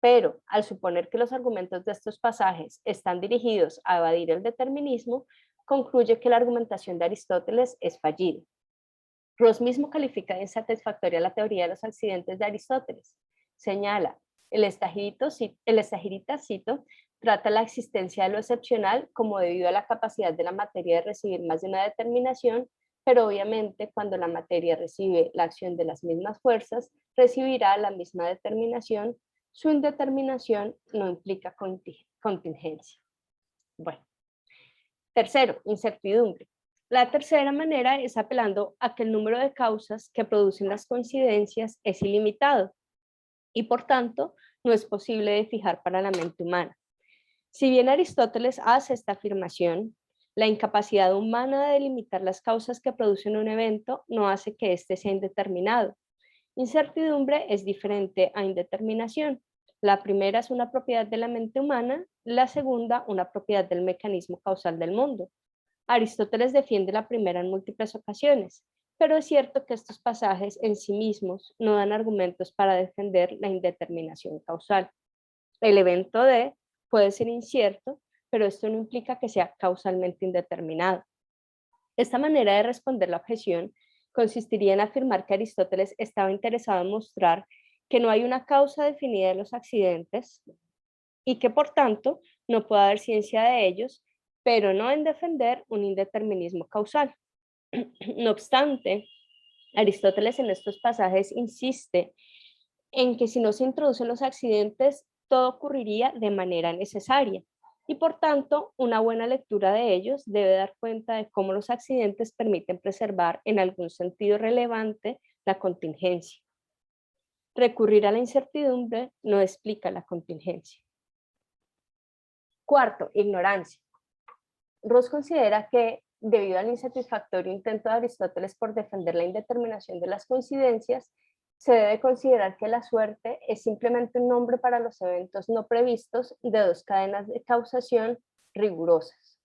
Pero, al suponer que los argumentos de estos pasajes están dirigidos a evadir el determinismo, concluye que la argumentación de Aristóteles es fallida. Ross mismo califica de insatisfactoria la teoría de los accidentes de Aristóteles. Señala, el estagirita, cito, trata la existencia de lo excepcional como debido a la capacidad de la materia de recibir más de una determinación, pero obviamente cuando la materia recibe la acción de las mismas fuerzas, recibirá la misma determinación. Su indeterminación no implica contingencia. Bueno. Tercero, incertidumbre. La tercera manera es apelando a que el número de causas que producen las coincidencias es ilimitado y por tanto no es posible de fijar para la mente humana. Si bien Aristóteles hace esta afirmación, la incapacidad humana de delimitar las causas que producen un evento no hace que éste sea indeterminado. Incertidumbre es diferente a indeterminación. La primera es una propiedad de la mente humana, la segunda una propiedad del mecanismo causal del mundo. Aristóteles defiende la primera en múltiples ocasiones, pero es cierto que estos pasajes en sí mismos no dan argumentos para defender la indeterminación causal. El evento D puede ser incierto, pero esto no implica que sea causalmente indeterminado. Esta manera de responder la objeción consistiría en afirmar que Aristóteles estaba interesado en mostrar que no hay una causa definida de los accidentes y que por tanto no puede haber ciencia de ellos, pero no en defender un indeterminismo causal. No obstante, Aristóteles en estos pasajes insiste en que si no se introducen los accidentes, todo ocurriría de manera necesaria. Y por tanto, una buena lectura de ellos debe dar cuenta de cómo los accidentes permiten preservar en algún sentido relevante la contingencia. Recurrir a la incertidumbre no explica la contingencia. Cuarto, ignorancia. Ross considera que, debido al insatisfactorio intento de Aristóteles por defender la indeterminación de las coincidencias, se debe considerar que la suerte es simplemente un nombre para los eventos no previstos de dos cadenas de causación rigurosas.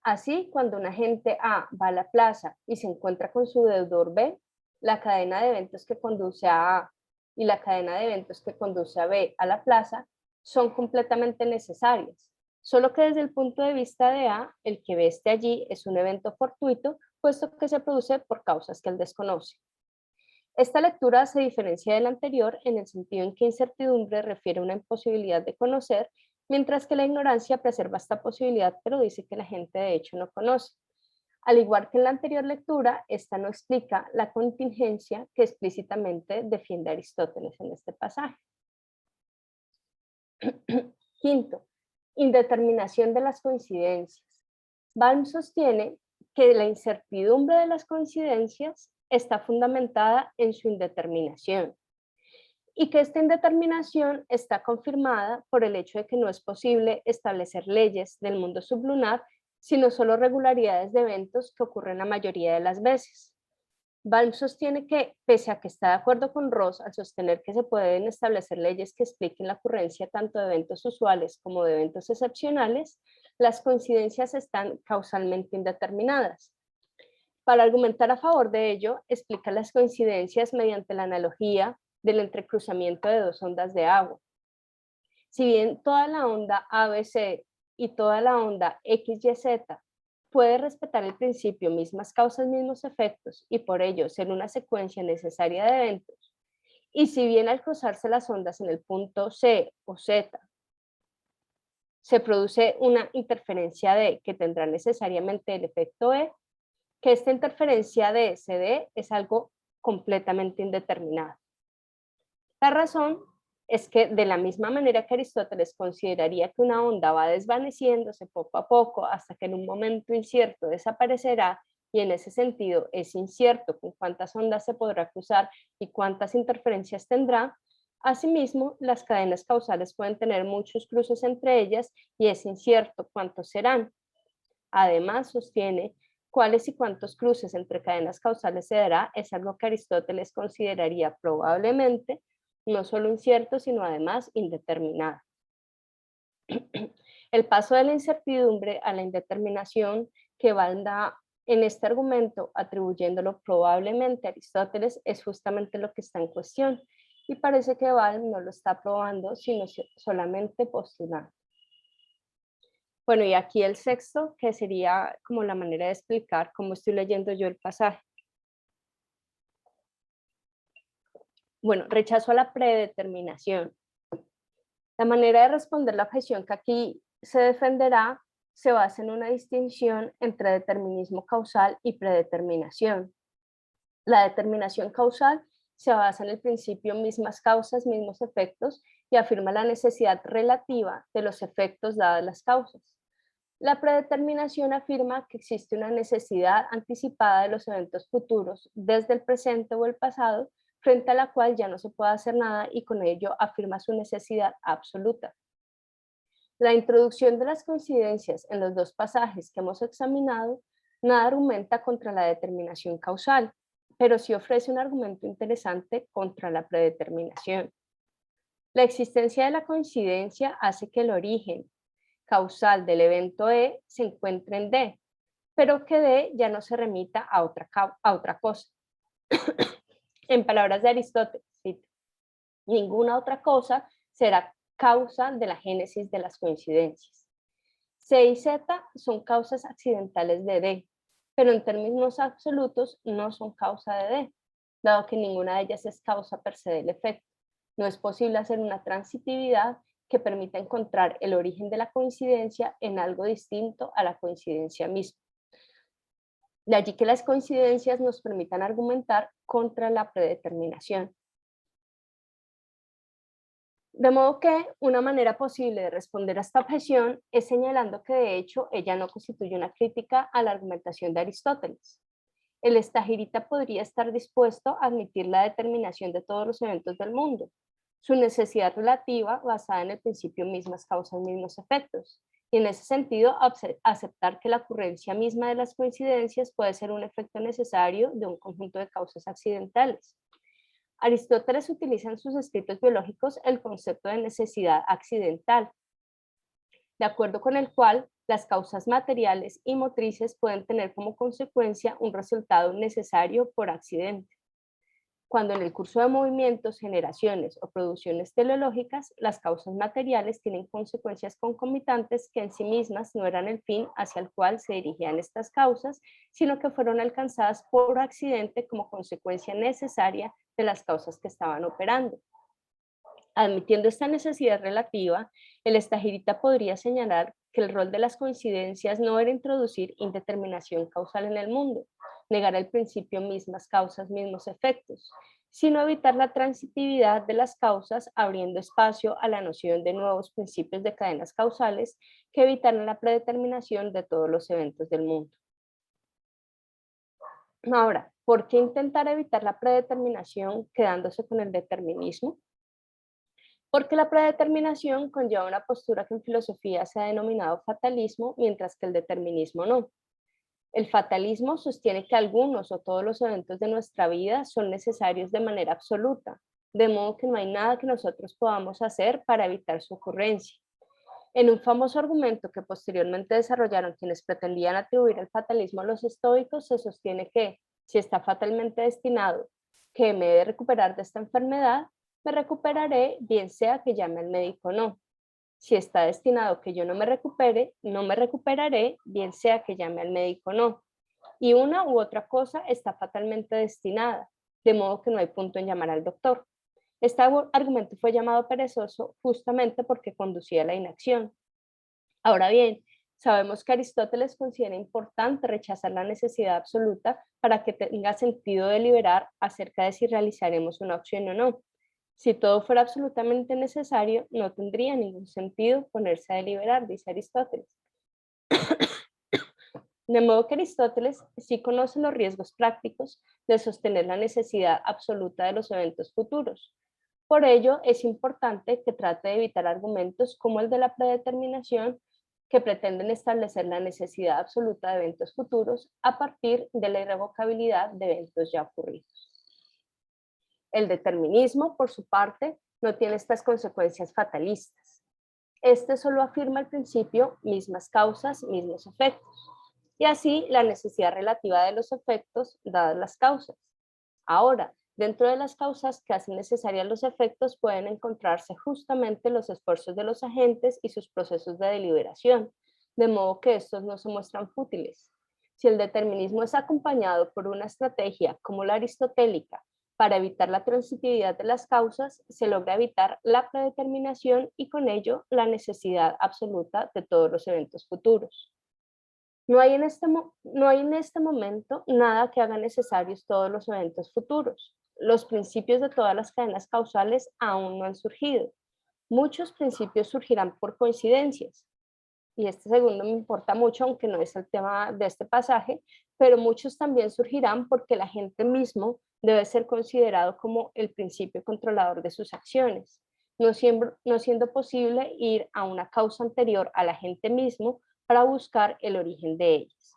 Así, cuando un agente A va a la plaza y se encuentra con su deudor B, la cadena de eventos que conduce a A y la cadena de eventos que conduce a B a la plaza son completamente necesarias. Solo que desde el punto de vista de A, el que B esté allí es un evento fortuito, puesto que se produce por causas que él desconoce. Esta lectura se diferencia de la anterior en el sentido en que incertidumbre refiere a una imposibilidad de conocer, mientras que la ignorancia preserva esta posibilidad, pero dice que la gente de hecho no conoce. Al igual que en la anterior lectura, esta no explica la contingencia que explícitamente defiende Aristóteles en este pasaje. Quinto, indeterminación de las coincidencias. Balm sostiene que la incertidumbre de las coincidencias está fundamentada en su indeterminación y que esta indeterminación está confirmada por el hecho de que no es posible establecer leyes del mundo sublunar, sino solo regularidades de eventos que ocurren la mayoría de las veces. Balm sostiene que, pese a que está de acuerdo con Ross al sostener que se pueden establecer leyes que expliquen la ocurrencia tanto de eventos usuales como de eventos excepcionales, las coincidencias están causalmente indeterminadas. Para argumentar a favor de ello, explica las coincidencias mediante la analogía del entrecruzamiento de dos ondas de agua. Si bien toda la onda ABC y toda la onda XYZ puede respetar el principio mismas causas, mismos efectos y por ello ser una secuencia necesaria de eventos, y si bien al cruzarse las ondas en el punto C o Z se produce una interferencia D que tendrá necesariamente el efecto E, que esta interferencia de CD es algo completamente indeterminado. La razón es que de la misma manera que Aristóteles consideraría que una onda va desvaneciéndose poco a poco hasta que en un momento incierto desaparecerá, y en ese sentido es incierto con cuántas ondas se podrá cruzar y cuántas interferencias tendrá, asimismo las cadenas causales pueden tener muchos cruces entre ellas y es incierto cuántos serán. Además, sostiene cuáles y cuántos cruces entre cadenas causales se dará es algo que Aristóteles consideraría probablemente no solo incierto, sino además indeterminado. El paso de la incertidumbre a la indeterminación que Balm da en este argumento, atribuyéndolo probablemente a Aristóteles, es justamente lo que está en cuestión, y parece que Balm no lo está probando, sino solamente postulando. Bueno, y aquí el sexto, que sería como la manera de explicar cómo estoy leyendo yo el pasaje. Bueno, rechazo a la predeterminación. La manera de responder la objeción que aquí se defenderá se basa en una distinción entre determinismo causal y predeterminación. La determinación causal se basa en el principio mismas causas, mismos efectos, y afirma la necesidad relativa de los efectos dadas las causas. La predeterminación afirma que existe una necesidad anticipada de los eventos futuros desde el presente o el pasado, frente a la cual ya no se puede hacer nada, y con ello afirma su necesidad absoluta. La introducción de las coincidencias en los dos pasajes que hemos examinado nada argumenta contra la determinación causal, pero sí ofrece un argumento interesante contra la predeterminación. La existencia de la coincidencia hace que el origen causal del evento E se encuentre en D, pero que D ya no se remita a otra cosa. En palabras de Aristóteles, ¿sí? Ninguna otra cosa será causa de la génesis de las coincidencias. C y Z son causas accidentales de D, pero en términos absolutos no son causa de D, dado que ninguna de ellas es causa per se del efecto. No es posible hacer una transitividad que permita encontrar el origen de la coincidencia en algo distinto a la coincidencia misma. De allí que las coincidencias nos permitan argumentar contra la predeterminación. De modo que una manera posible de responder a esta objeción es señalando que de hecho ella no constituye una crítica a la argumentación de Aristóteles. El estagirita podría estar dispuesto a admitir la determinación de todos los eventos del mundo, su necesidad relativa basada en el principio mismas causas, mismos efectos, y en ese sentido aceptar que la ocurrencia misma de las coincidencias puede ser un efecto necesario de un conjunto de causas accidentales. Aristóteles utiliza en sus escritos biológicos el concepto de necesidad accidental, de acuerdo con el cual las causas materiales y motrices pueden tener como consecuencia un resultado necesario por accidente. Cuando en el curso de movimientos, generaciones o producciones teleológicas, las causas materiales tienen consecuencias concomitantes que en sí mismas no eran el fin hacia el cual se dirigían estas causas, sino que fueron alcanzadas por accidente como consecuencia necesaria de las causas que estaban operando. Admitiendo esta necesidad relativa, el estagirita podría señalar que el rol de las coincidencias no era introducir indeterminación causal en el mundo, negar el principio mismas causas, mismos efectos, sino evitar la transitividad de las causas, abriendo espacio a la noción de nuevos principios de cadenas causales que evitaran la predeterminación de todos los eventos del mundo. Ahora, ¿por qué intentar evitar la predeterminación quedándose con el determinismo? Porque la predeterminación conlleva una postura que en filosofía se ha denominado fatalismo, mientras que el determinismo no. El fatalismo sostiene que algunos o todos los eventos de nuestra vida son necesarios de manera absoluta, de modo que no hay nada que nosotros podamos hacer para evitar su ocurrencia. En un famoso argumento que posteriormente desarrollaron quienes pretendían atribuir el fatalismo a los estoicos, se sostiene que, si está fatalmente destinado que me he de recuperar de esta enfermedad, me recuperaré, bien sea que llame al médico o no. Si está destinado que yo no me recupere, no me recuperaré, bien sea que llame al médico o no. Y una u otra cosa está fatalmente destinada, de modo que no hay punto en llamar al doctor. Este argumento fue llamado perezoso justamente porque conducía a la inacción. Ahora bien, sabemos que Aristóteles considera importante rechazar la necesidad absoluta para que tenga sentido deliberar acerca de si realizaremos una opción o no. Si todo fuera absolutamente necesario, no tendría ningún sentido ponerse a deliberar, dice Aristóteles. De modo que Aristóteles sí conoce los riesgos prácticos de sostener la necesidad absoluta de los eventos futuros. Por ello, es importante que trate de evitar argumentos como el de la predeterminación, que pretenden establecer la necesidad absoluta de eventos futuros a partir de la irrevocabilidad de eventos ya ocurridos. El determinismo, por su parte, no tiene estas consecuencias fatalistas. Este solo afirma el principio mismas causas, mismos efectos, y así la necesidad relativa de los efectos dadas las causas. Ahora, dentro de las causas que hacen necesarias los efectos pueden encontrarse justamente los esfuerzos de los agentes y sus procesos de deliberación, de modo que estos no se muestran fútiles. Si el determinismo es acompañado por una estrategia como la aristotélica para evitar la transitividad de las causas, se logra evitar la predeterminación y con ello la necesidad absoluta de todos los eventos futuros. No hay en este momento nada que haga necesarios todos los eventos futuros. Los principios de todas las cadenas causales aún no han surgido. Muchos principios surgirán por coincidencias. Y este segundo me importa mucho, aunque no es el tema de este pasaje, pero muchos también surgirán porque el agente mismo debe ser considerado como el principio controlador de sus acciones, no siendo posible ir a una causa anterior al agente mismo para buscar el origen de ellas.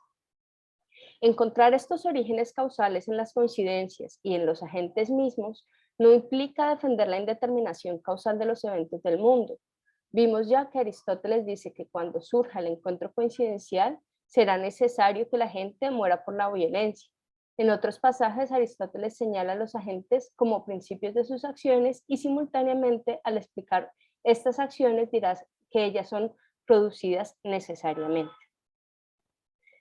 Encontrar estos orígenes causales en las coincidencias y en los agentes mismos no implica defender la indeterminación causal de los eventos del mundo. Vimos ya que Aristóteles dice que cuando surja el encuentro coincidencial, será necesario que la gente muera por la violencia. En otros pasajes, Aristóteles señala a los agentes como principios de sus acciones y simultáneamente, al explicar estas acciones, dirás que ellas son producidas necesariamente.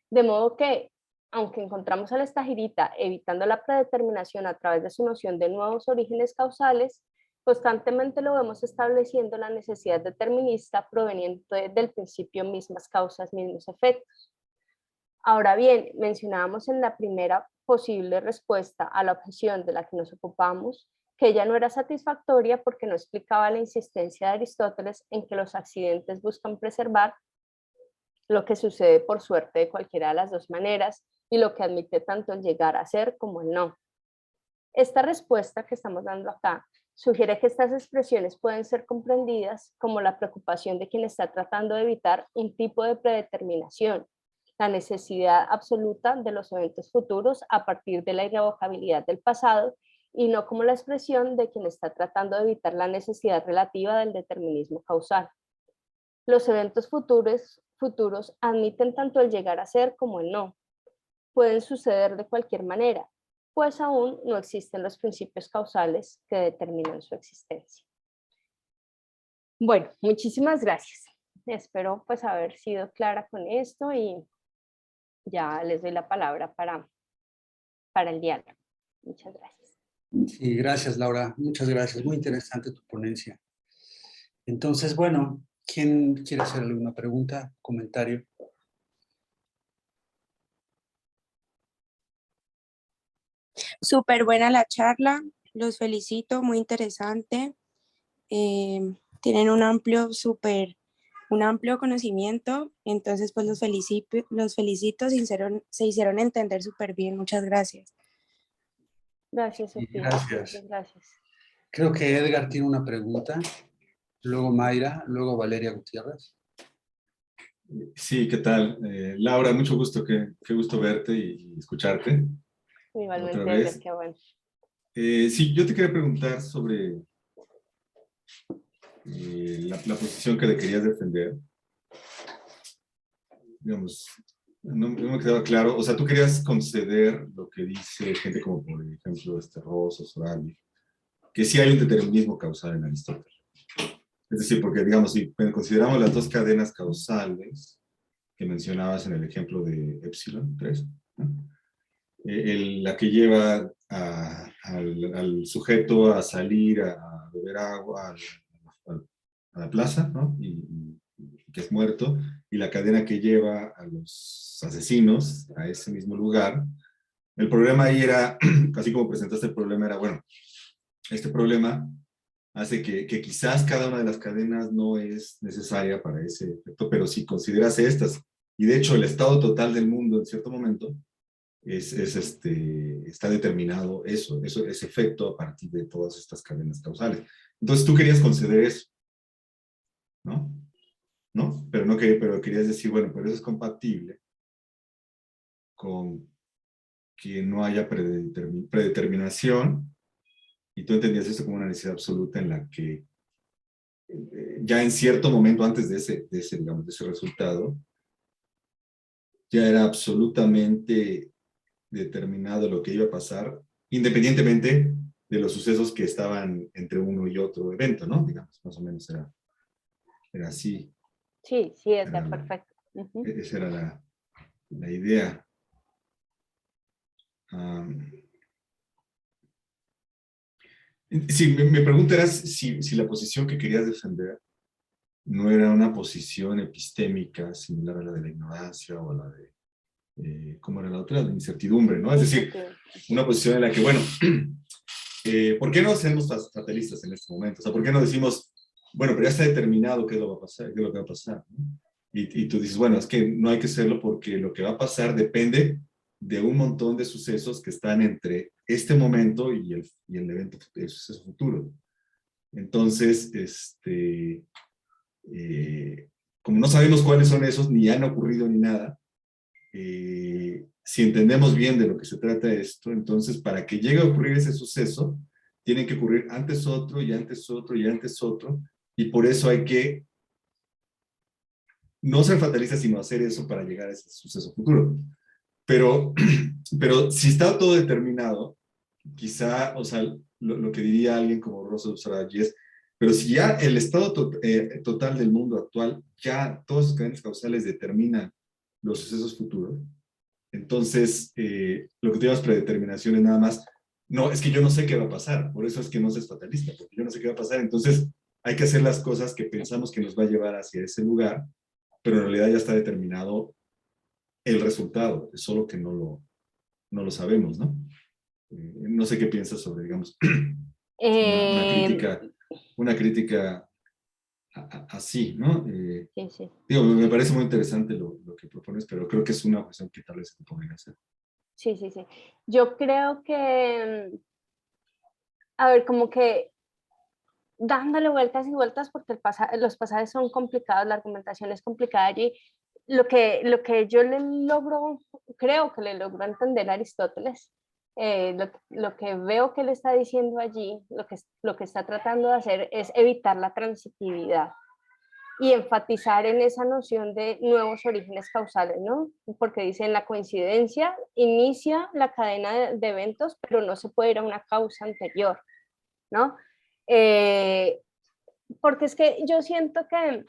De modo que, aunque encontramos a la estagirita evitando la predeterminación a través de su noción de nuevos orígenes causales, constantemente lo vemos estableciendo la necesidad determinista proveniente del principio mismas causas, mismos efectos. Ahora bien, mencionábamos en la primera posible respuesta a la objeción de la que nos ocupamos, que ella no era satisfactoria porque no explicaba la insistencia de Aristóteles en que los accidentes buscan preservar lo que sucede por suerte de cualquiera de las dos maneras y lo que admite tanto el llegar a ser como el no. Esta respuesta que estamos dando acá sugiere que estas expresiones pueden ser comprendidas como la preocupación de quien está tratando de evitar un tipo de predeterminación, la necesidad absoluta de los eventos futuros a partir de la irrevocabilidad del pasado, y no como la expresión de quien está tratando de evitar la necesidad relativa del determinismo causal. Los eventos futuros admiten tanto el llegar a ser como el no. Pueden suceder de cualquier manera, pues aún no existen los principios causales que determinan su existencia. Bueno, muchísimas gracias. Espero pues haber sido clara con esto y ya les doy la palabra para el diálogo. Muchas gracias. Sí, gracias, Laura. Muchas gracias. Muy interesante tu ponencia. Entonces, bueno, ¿quién quiere hacer alguna pregunta, comentario? Súper buena la charla, los felicito, muy interesante. Tienen un amplio conocimiento, entonces pues los felicito, se hicieron entender súper bien, muchas gracias. Gracias, Sí, Sofía. gracias. Muchas gracias. Creo que Edgar tiene una pregunta, luego Mayra, luego Valeria Gutiérrez. Sí, ¿qué tal? Laura, mucho gusto, qué gusto verte y escucharte Igualmente, otra Edgar, vez. qué bueno. Sí, yo te quería preguntar sobre la posición que le querías defender. Digamos, no me quedaba claro, o sea, tú querías conceder lo que dice gente como, por ejemplo, Rosso, Sorari, que sí hay un determinismo causal en Aristóteles. Es decir, porque, digamos, si consideramos las dos cadenas causales que mencionabas en el ejemplo de Epsilon 3, ¿no? La que lleva al sujeto a salir a beber agua a la plaza, ¿no? Y que es muerto, y la cadena que lleva a los asesinos a ese mismo lugar. El problema ahí era, así como presentaste el problema, era, bueno, este problema hace que quizás cada una de las cadenas no es necesaria para ese efecto, pero si consideras estas, y de hecho el estado total del mundo en cierto momento, está determinado ese efecto a partir de todas estas cadenas causales. Entonces tú querías conceder eso, ¿no? ¿No? Pero querías decir, bueno, pero eso es compatible con que no haya predeterminación, y tú entendías eso como una necesidad absoluta en la que ya en cierto momento antes digamos, de ese resultado, ya era absolutamente determinado lo que iba a pasar, independientemente de los sucesos que estaban entre uno y otro evento, ¿no? Digamos, más o menos era así. Sí, Edgar, perfecto. Esa era la idea. Sí, mi pregunta era si la posición que querías defender no era una posición epistémica similar a la de la ignorancia o a la de, ¿cómo era la otra? La incertidumbre, ¿no? Es decir, una posición en la que, bueno, ¿por qué no seamos fatalistas en este momento? O sea, ¿por qué no decimos, bueno, pero ya está determinado qué es lo que va a pasar, qué es lo que va a pasar, ¿no? Y tú dices, bueno, es que no hay que hacerlo porque lo que va a pasar depende de un montón de sucesos que están entre este momento y el evento, el suceso futuro. Entonces, como no sabemos cuáles son esos, ni han ocurrido ni nada, si entendemos bien de lo que se trata esto, entonces para que llegue a ocurrir ese suceso, tiene que ocurrir antes otro, y antes otro, y antes otro, y por eso hay que no ser fatalista, sino hacer eso para llegar a ese suceso futuro. Pero si está todo determinado, quizá, o sea, lo que diría alguien como Rosa Usaragi es, pero si ya el estado total del mundo actual, ya todas sus cadenas causales determinan los sucesos futuros, entonces lo que tenemos predeterminación es nada más, no, es que yo no sé qué va a pasar, por eso es que no se es fatalista, porque yo no sé qué va a pasar, entonces hay que hacer las cosas que pensamos que nos va a llevar hacia ese lugar, pero en realidad ya está determinado el resultado, es solo que no lo sabemos, ¿no? No sé qué piensas sobre, digamos, Eh, una crítica así, ¿no? sí, sí. Digo, me parece muy interesante lo que propones, pero creo que es una cuestión que tal vez se podría hacer. Sí, sí, sí. Yo creo que, a ver, como que dándole vueltas y vueltas porque los pasajes son complicados, la argumentación es complicada allí. Lo que yo creo que le logro entender a Aristóteles, lo que veo que le está diciendo allí, lo que está tratando de hacer es evitar la transitividad y enfatizar en esa noción de nuevos orígenes causales, ¿no? Porque dicen la coincidencia inicia la cadena de eventos, pero no se puede ir a una causa anterior, ¿no? Eh, Porque es que yo siento que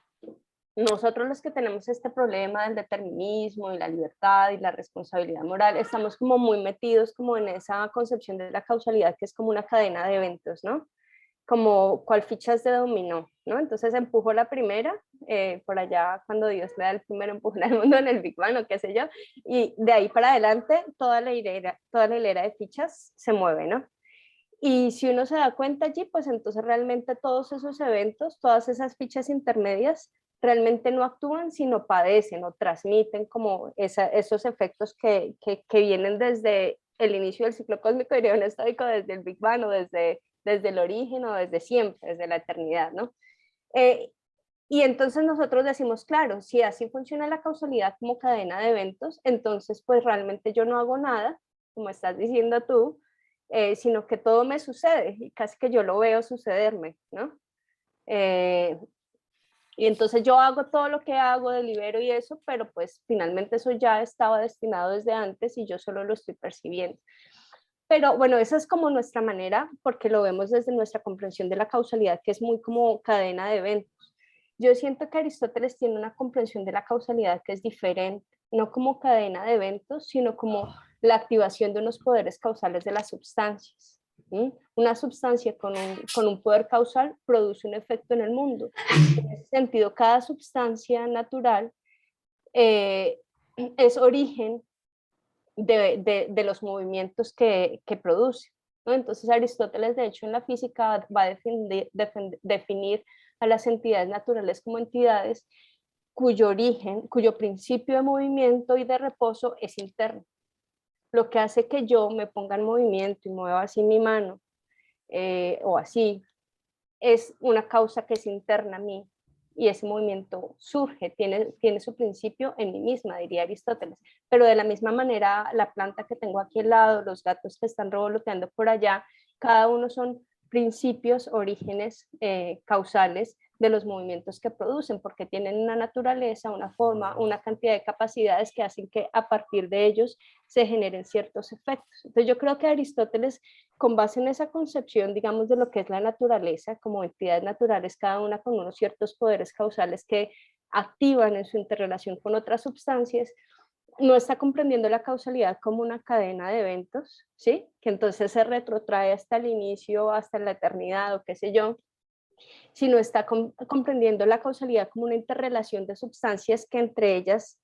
nosotros los que tenemos este problema del determinismo y la libertad y la responsabilidad moral, estamos como muy metidos como en esa concepción de la causalidad que es como una cadena de eventos, ¿no? Como cual fichas de dominó, ¿no? Entonces empujo la primera, por allá cuando Dios le da el primer empujón al mundo en el Big Bang o qué sé yo, y de ahí para adelante toda la hilera de fichas se mueve, ¿no? Y si uno se da cuenta allí, pues entonces realmente todos esos eventos, todas esas fichas intermedias, realmente no actúan, sino padecen o transmiten como esos efectos que vienen desde el inicio del ciclo cósmico, diría un estoico, desde el Big Bang o desde el origen o desde siempre, desde la eternidad, ¿no? Eh, y entonces nosotros decimos, claro, si así funciona la causalidad como cadena de eventos, entonces pues realmente yo no hago nada, como estás diciendo tú, sino que todo me sucede y casi que yo lo veo sucederme, ¿no? Eh, y entonces yo hago todo lo que hago, delibero y eso, pero pues finalmente eso ya estaba destinado desde antes y yo solo lo estoy percibiendo. Pero bueno, esa es como nuestra manera, porque lo vemos desde nuestra comprensión de la causalidad, que es muy como cadena de eventos. Yo siento que Aristóteles tiene una comprensión de la causalidad que es diferente, no como cadena de eventos, sino como la activación de unos poderes causales de las sustancias. ¿Sí? Una sustancia con un poder causal produce un efecto en el mundo. En ese sentido, cada sustancia natural es origen de los movimientos que produce, ¿no? Entonces Aristóteles, de hecho, en la física va a definir a las entidades naturales como entidades cuyo origen, cuyo principio de movimiento y de reposo es interno. Lo que hace que yo me ponga en movimiento y mueva así mi mano o así, es una causa que es interna a mí y ese movimiento surge, tiene su principio en mí misma, diría Aristóteles. Pero de la misma manera, la planta que tengo aquí al lado, los gatos que están revoloteando por allá, cada uno son principios, orígenes causales de los movimientos que producen, porque tienen una naturaleza, una forma, una cantidad de capacidades que hacen que a partir de ellos se generen ciertos efectos. Entonces yo creo que Aristóteles, con base en esa concepción, digamos, de lo que es la naturaleza, como entidades naturales, cada una con unos ciertos poderes causales que activan en su interrelación con otras sustancias, no está comprendiendo la causalidad como una cadena de eventos, ¿sí? Que entonces se retrotrae hasta el inicio, hasta la eternidad o qué sé yo, sino está comprendiendo la causalidad como una interrelación de sustancias que entre ellas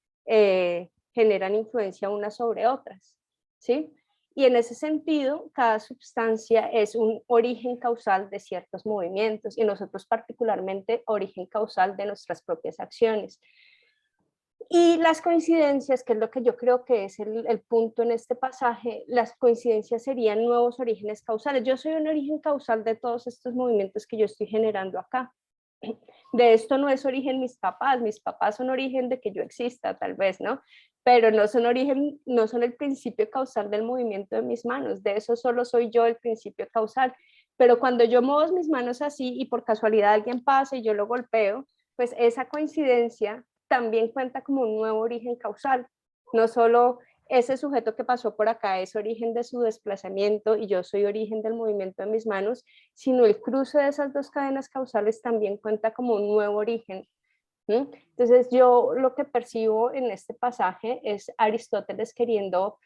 generan influencia unas sobre otras, ¿sí? Y en ese sentido, cada sustancia es un origen causal de ciertos movimientos y nosotros particularmente origen causal de nuestras propias acciones. Y las coincidencias, que es lo que yo creo que es el punto en este pasaje, las coincidencias serían nuevos orígenes causales. Yo soy un origen causal de todos estos movimientos que yo estoy generando acá. De esto no es origen mis papás son origen de que yo exista, tal vez, ¿no? pero no son origen, no son el principio causal del movimiento de mis manos, de eso solo soy yo el principio causal. Pero cuando yo muevo mis manos así y por casualidad alguien pasa y yo lo golpeo, pues esa coincidencia también cuenta como un nuevo origen causal. No solo ese sujeto que pasó por acá es origen de su desplazamiento y yo soy origen del movimiento de mis manos, sino el cruce de esas dos cadenas causales también cuenta como un nuevo origen. Entonces yo lo que percibo en este pasaje es Aristóteles queriendo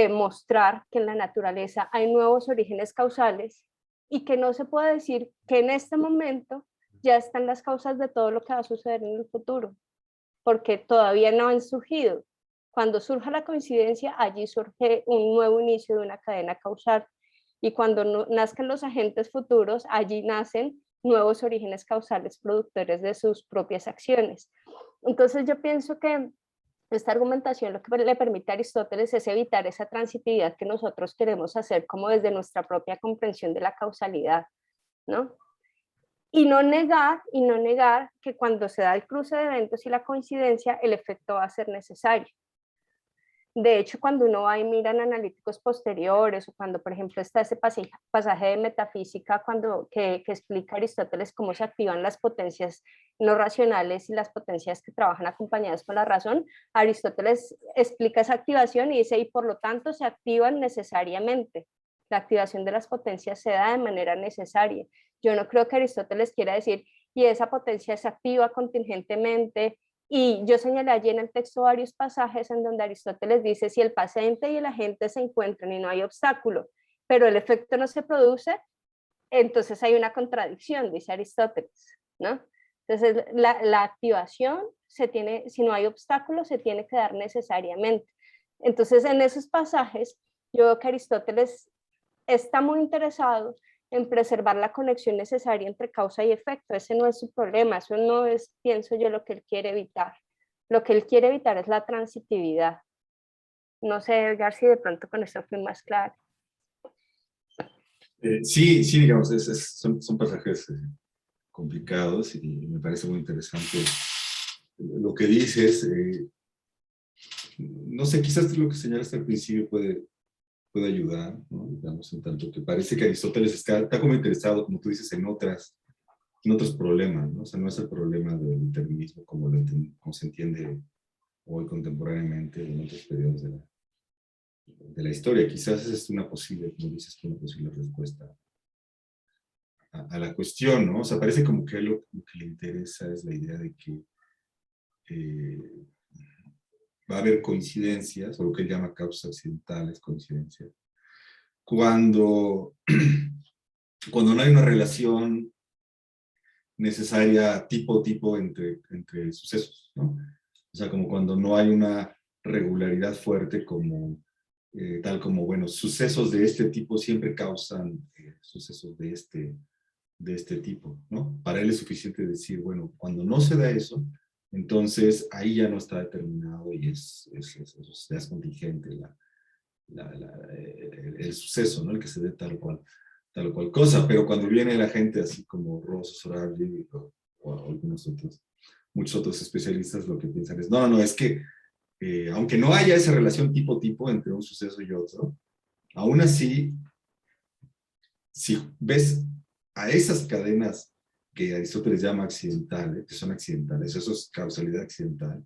mostrar que en la naturaleza hay nuevos orígenes causales y que no se puede decir que en este momento ya están las causas de todo lo que va a suceder en el futuro, porque todavía no han surgido. Cuando surja la coincidencia, allí surge un nuevo inicio de una cadena causal. Y cuando nazcan los agentes futuros, allí nacen nuevos orígenes causales productores de sus propias acciones. Entonces yo pienso que esta argumentación lo que le permite a Aristóteles es evitar esa transitividad que nosotros queremos hacer como desde nuestra propia comprensión de la causalidad, ¿no? Y no negar que cuando se da el cruce de eventos y la coincidencia, el efecto va a ser necesario. De hecho, cuando uno va y mira en analíticos posteriores, o cuando, por ejemplo, está ese pasaje de metafísica que explica Aristóteles cómo se activan las potencias no racionales y las potencias que trabajan acompañadas por la razón, Aristóteles explica esa activación y dice, y por lo tanto se activan necesariamente. La activación de las potencias se da de manera necesaria. Yo no creo que Aristóteles quiera decir, y esa potencia se activa contingentemente. Y yo señalé allí en el texto varios pasajes en donde Aristóteles dice, si el paciente y el agente se encuentran y no hay obstáculo, pero el efecto no se produce, entonces hay una contradicción, dice Aristóteles, ¿no? Entonces la activación se tiene, si no hay obstáculo, se tiene que dar necesariamente. Entonces en esos pasajes yo veo que Aristóteles está muy interesado en preservar la conexión necesaria entre causa y efecto. Ese no es su problema, eso no es, pienso yo, lo que él quiere evitar. Lo que él quiere evitar es la transitividad. No sé, Edgar, si de pronto con esto fui más claro. Sí, sí, digamos, son pasajes complicados y me parece muy interesante lo que dices. No sé, quizás lo que señalaste al principio puede ayudar, ¿no? Digamos, en tanto que parece que Aristóteles está como interesado, como tú dices, en otros problemas, ¿no? O sea, no es el problema del determinismo como se entiende hoy contemporáneamente en otros periodos de la historia. Quizás esa es una posible, como dices, una posible respuesta a la cuestión, ¿no? O sea, parece como que lo que le interesa es la idea de que va a haber coincidencias, o lo que él llama causas accidentales, coincidencias, cuando no hay una relación necesaria tipo entre sucesos, ¿no? O sea, como cuando no hay una regularidad fuerte como, tal como, bueno, sucesos de este tipo siempre causan sucesos de este tipo, ¿no? Para él es suficiente decir, bueno, cuando no se da eso, entonces ahí ya no está determinado y es contingente el suceso, ¿no? El que se dé tal o cual cosa, pero cuando viene la gente así como Ross, Sorari o algunos otros, muchos otros especialistas, lo que piensan es, no, es que aunque no haya esa relación tipo entre un suceso y otro, aún así, si ves a esas cadenas que Aristóteles llama accidentales, que son accidentales, eso es causalidad accidental,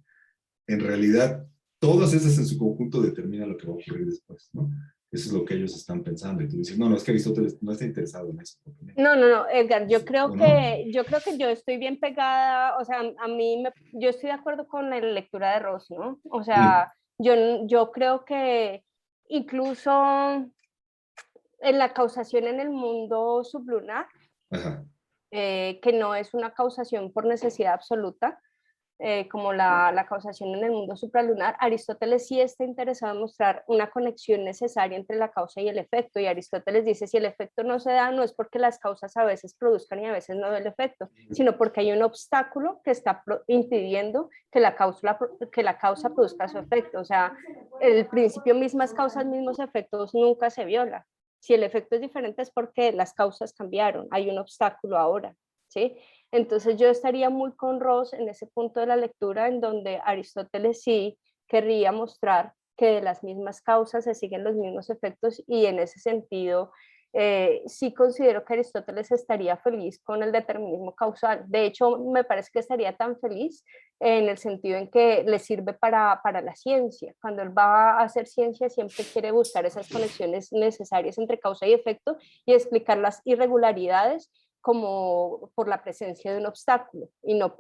en realidad todas esas en su conjunto determinan lo que va a ocurrir después, ¿no? Eso es lo que ellos están pensando. Y tú dices, no, es que Aristóteles no está interesado en eso. No, Edgar, yo creo no? que yo estoy bien pegada, o sea, yo estoy de acuerdo con la lectura de Ross, ¿no? O sea, yo creo que incluso en la causación en el mundo sublunar, Ajá. Que no es una causación por necesidad absoluta, como la causación en el mundo supralunar, Aristóteles sí está interesado en mostrar una conexión necesaria entre la causa y el efecto, y Aristóteles dice, si el efecto no se da, no es porque las causas a veces produzcan y a veces no el efecto, sino porque hay un obstáculo que está impidiendo que la causa produzca su efecto. O sea, el principio mismas causas, mismos efectos nunca se viola. Si el efecto es diferente es porque las causas cambiaron, hay un obstáculo ahora, ¿sí? Entonces yo estaría muy con Ross en ese punto de la lectura en donde Aristóteles sí querría mostrar que de las mismas causas se siguen los mismos efectos, y en ese sentido sí considero que Aristóteles estaría feliz con el determinismo causal. De hecho, me parece que estaría tan feliz en el sentido en que le sirve para la ciencia. Cuando él va a hacer ciencia siempre quiere buscar esas conexiones necesarias entre causa y efecto y explicar las irregularidades como por la presencia de un obstáculo y no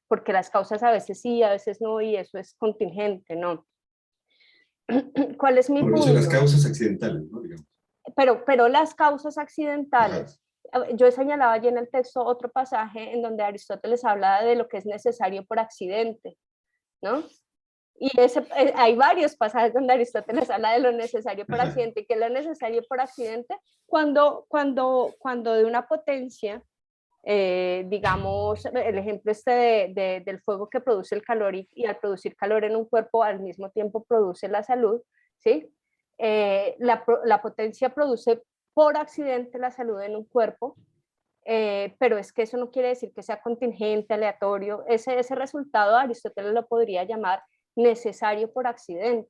porque las causas a veces sí, a veces no, y eso es contingente, ¿no? ¿Cuál es mi Por eso punto? las causas accidentales, ¿no? Digamos. Pero las causas Ajá. accidentales, yo señalaba allí en el texto otro pasaje en donde Aristóteles habla de lo que es necesario por accidente, ¿no? Y hay varios pasajes donde Aristóteles habla de lo necesario por Ajá. accidente, y que es lo necesario por accidente cuando de una potencia, digamos, el ejemplo del fuego que produce el calor, y al producir calor en un cuerpo al mismo tiempo produce la salud, ¿sí? La potencia produce por accidente la salud en un cuerpo, pero es que eso no quiere decir que sea contingente, aleatorio. Ese resultado Aristóteles lo podría llamar necesario por accidente,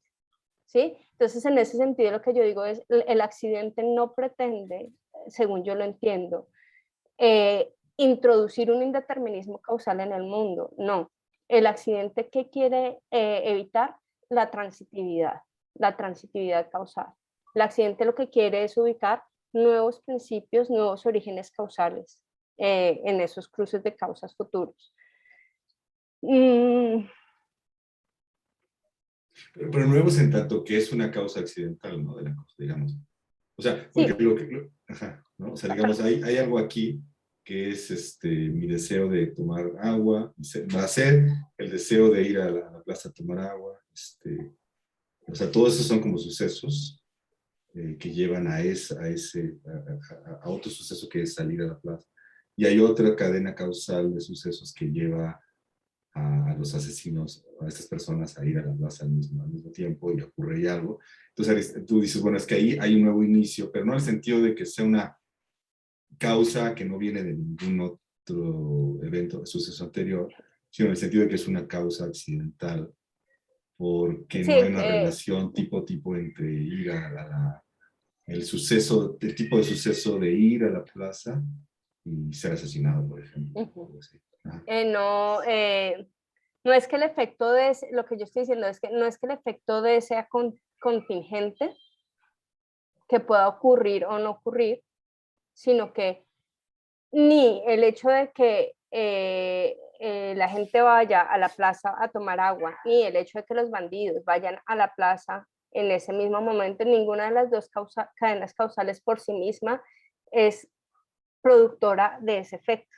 ¿sí? Entonces, en ese sentido, lo que yo digo es, el accidente no pretende, según yo lo entiendo, introducir un indeterminismo causal en el mundo, no. El accidente, ¿qué quiere evitar? La transitividad causal. El accidente lo que quiere es ubicar nuevos principios, nuevos orígenes causales en esos cruces de causas futuros. Pero nuevos en tanto que es una causa accidental, ¿no? De la cosa, digamos. O sea, porque Sí. ajá, ¿no? O sea, digamos, hay algo aquí que es mi deseo de tomar agua, va a ser el deseo de ir a la plaza a tomar agua, o sea, todos esos son como sucesos que llevan a otro suceso que es salir a la plaza. Y hay otra cadena causal de sucesos que lleva a los asesinos, a estas personas a ir a la plaza al mismo tiempo, y ocurre ahí algo. Entonces tú dices, bueno, es que ahí hay un nuevo inicio, pero no en el sentido de que sea una causa que no viene de ningún otro evento, suceso anterior, sino en el sentido de que es una causa accidental, porque Sí, no hay una relación tipo entre ir el tipo de suceso de ir a la plaza y ser asesinado, por ejemplo. uh-huh. Algo así. No es que el efecto lo que yo estoy diciendo es que no es que el efecto sea contingente, que pueda ocurrir o no ocurrir, sino que ni el hecho de que la gente vaya a la plaza a tomar agua, ni el hecho de que los bandidos vayan a la plaza en ese mismo momento, ninguna de las dos cadenas causales por sí misma es productora de ese efecto.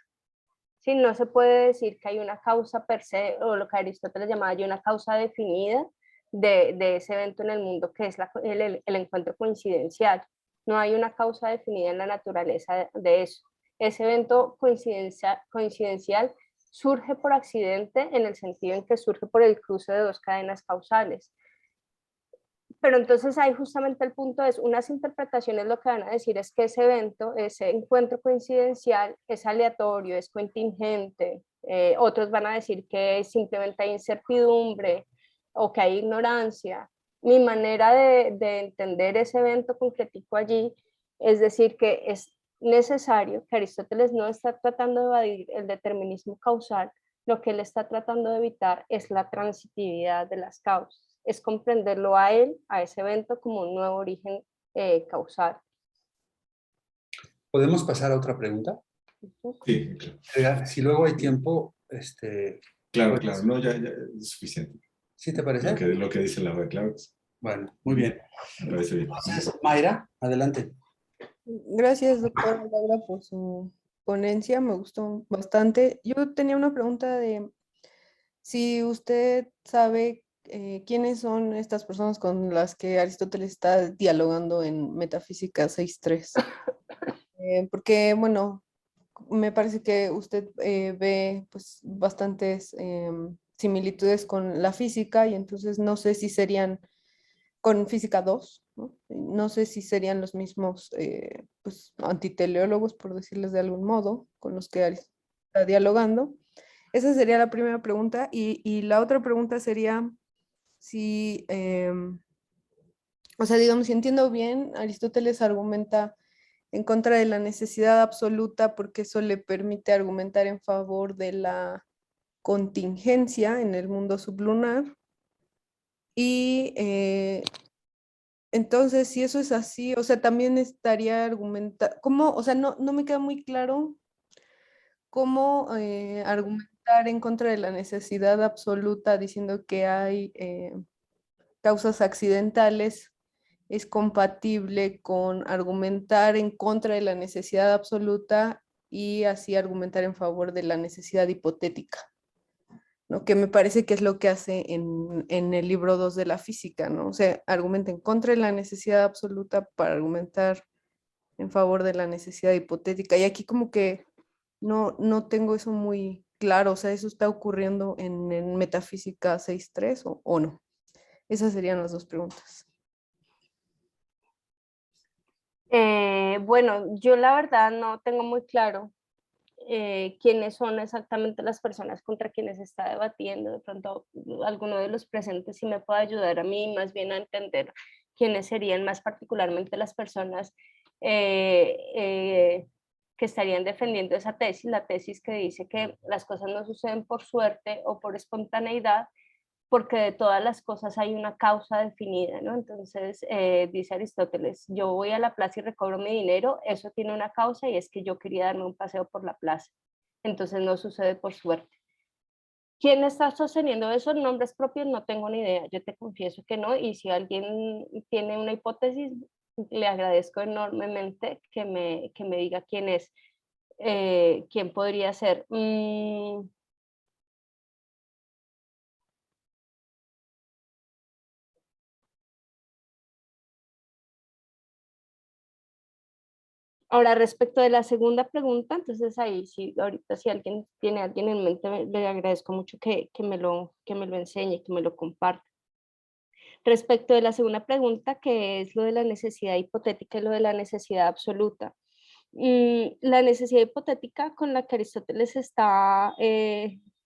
¿Sí? No se puede decir que hay una causa per se, o lo que Aristóteles llamaba yo una causa definida de ese evento en el mundo, que es el encuentro coincidencial. No hay una causa definida en la naturaleza de eso. Ese evento coincidencial surge por accidente, en el sentido en que surge por el cruce de dos cadenas causales. Pero entonces ahí justamente el punto es, unas interpretaciones lo que van a decir es que ese evento, ese encuentro coincidencial es aleatorio, es contingente, otros van a decir que simplemente hay incertidumbre o que hay ignorancia. Mi manera de entender ese evento concretico allí es decir que es necesario, que Aristóteles no está tratando de evadir el determinismo causal, lo que él está tratando de evitar es la transitividad de las causas, es comprenderlo a él, a ese evento, como un nuevo origen causal. ¿Podemos pasar a otra pregunta? Sí, claro. Si luego hay tiempo, Claro, pues, no, ya es suficiente. ¿sí te parece? Lo que dice la web, claro. Bueno, muy bien. Me parece bien. Entonces, Mayra, adelante. Gracias, doctora Laura, por su ponencia, me gustó bastante. Yo tenía una pregunta de si usted sabe quiénes son estas personas con las que Aristóteles está dialogando en Metafísica 6.3. Porque, bueno, me parece que usted ve pues bastantes similitudes con la física, y entonces no sé si serían con física 2, ¿no? No sé si serían los mismos pues, antiteleólogos, por decirles de algún modo, con los que está dialogando. esa sería la primera pregunta. Y la otra pregunta sería si, o sea, digamos, si entiendo bien, Aristóteles argumenta en contra de la necesidad absoluta porque eso le permite argumentar en favor de la contingencia en el mundo sublunar. Y entonces, si eso es así, o sea, también estaría argumentar, ¿cómo? O sea, no me queda muy claro cómo argumentar en contra de la necesidad absoluta diciendo que hay causas accidentales es compatible con argumentar en contra de la necesidad absoluta y así argumentar en favor de la necesidad hipotética, ¿no? Que me parece que es lo que hace en el libro 2 de la física, ¿no? O sea, argumenta en contra de la necesidad absoluta para argumentar en favor de la necesidad hipotética. Y aquí como que no tengo eso muy claro, o sea, ¿eso está ocurriendo en Metafísica 6.3 o no? Esas serían las dos preguntas. Bueno, yo la verdad no tengo muy claro quiénes son exactamente las personas contra quienes se está debatiendo. De pronto alguno de los presentes sí me puede ayudar a mí más bien a entender quiénes serían más particularmente las personas que estarían defendiendo esa tesis, la tesis que dice que las cosas no suceden por suerte o por espontaneidad, porque de todas las cosas hay una causa definida, ¿no? Entonces, dice Aristóteles, yo voy a la plaza y recobro mi dinero, eso tiene una causa y es que yo quería darme un paseo por la plaza. Entonces no sucede por suerte. ¿Quién está sosteniendo esos nombres propios? No tengo ni idea, yo te confieso que no, y si alguien tiene una hipótesis, le agradezco enormemente que me diga quién es, quién podría ser. Ahora, respecto de la segunda pregunta, entonces ahí sí, ahorita si alguien tiene a alguien en mente, le agradezco mucho que me lo enseñe, que me lo comparta. Respecto de la segunda pregunta, que es lo de la necesidad hipotética y lo de la necesidad absoluta. La necesidad hipotética con la que Aristóteles está,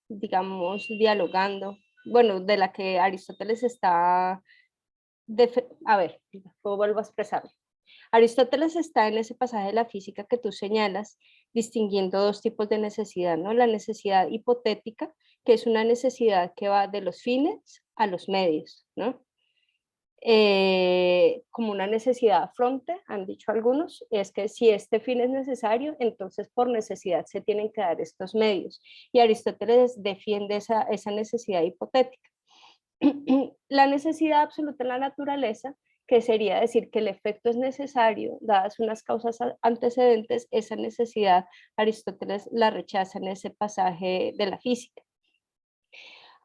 digamos, dialogando, bueno, de la que Aristóteles está, a ver, vuelvo a expresarlo. Aristóteles está en ese pasaje de la física que tú señalas, distinguiendo dos tipos de necesidad, ¿no? La necesidad hipotética, que es una necesidad que va de los fines a los medios, ¿no? Como una necesidad fronte, han dicho algunos, es que si este fin es necesario, entonces por necesidad se tienen que dar estos medios. Y Aristóteles defiende esa necesidad hipotética. La necesidad absoluta en la naturaleza, que sería decir que el efecto es necesario, dadas unas causas antecedentes, esa necesidad Aristóteles la rechaza en ese pasaje de la física.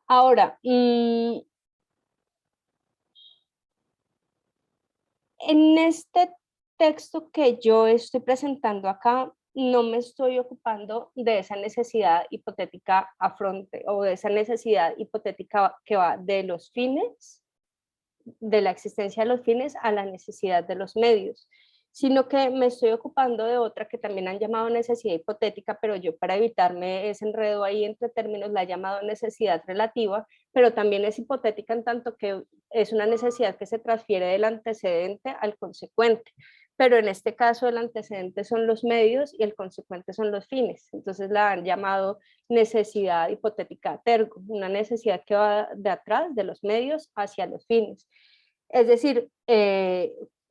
Ahora, en este texto que yo estoy presentando acá, no me estoy ocupando de esa necesidad hipotética a fronte o de esa necesidad hipotética que va de los fines, de la existencia de los fines a la necesidad de los medios, sino que me estoy ocupando de otra que también han llamado necesidad hipotética, pero yo para evitarme ese enredo ahí entre términos la he llamado necesidad relativa, pero también es hipotética en tanto que es una necesidad que se transfiere del antecedente al consecuente, pero en este caso el antecedente son los medios y el consecuente son los fines, entonces la han llamado necesidad hipotética tergo, una necesidad que va de atrás, de los medios hacia los fines. Es decir,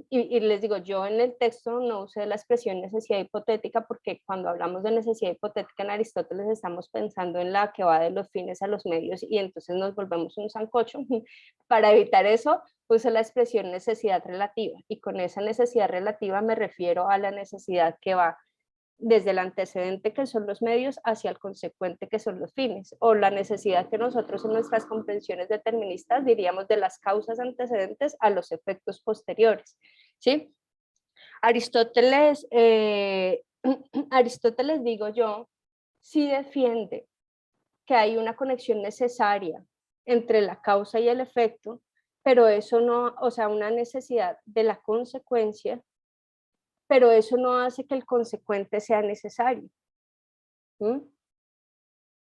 y les digo, yo en el texto no usé la expresión necesidad hipotética porque cuando hablamos de necesidad hipotética en Aristóteles estamos pensando en la que va de los fines a los medios y entonces nos volvemos un sancocho. Para evitar eso, puse la expresión necesidad relativa y con esa necesidad relativa me refiero a la necesidad que va desde el antecedente que son los medios hacia el consecuente que son los fines, o la necesidad que nosotros en nuestras comprensiones deterministas diríamos de las causas antecedentes a los efectos posteriores, ¿sí? Aristóteles, Aristóteles, digo yo, sí defiende que hay una conexión necesaria entre la causa y el efecto, pero eso no, o sea, una necesidad de la consecuencia, pero eso no hace que el consecuente sea necesario. ¿Mm?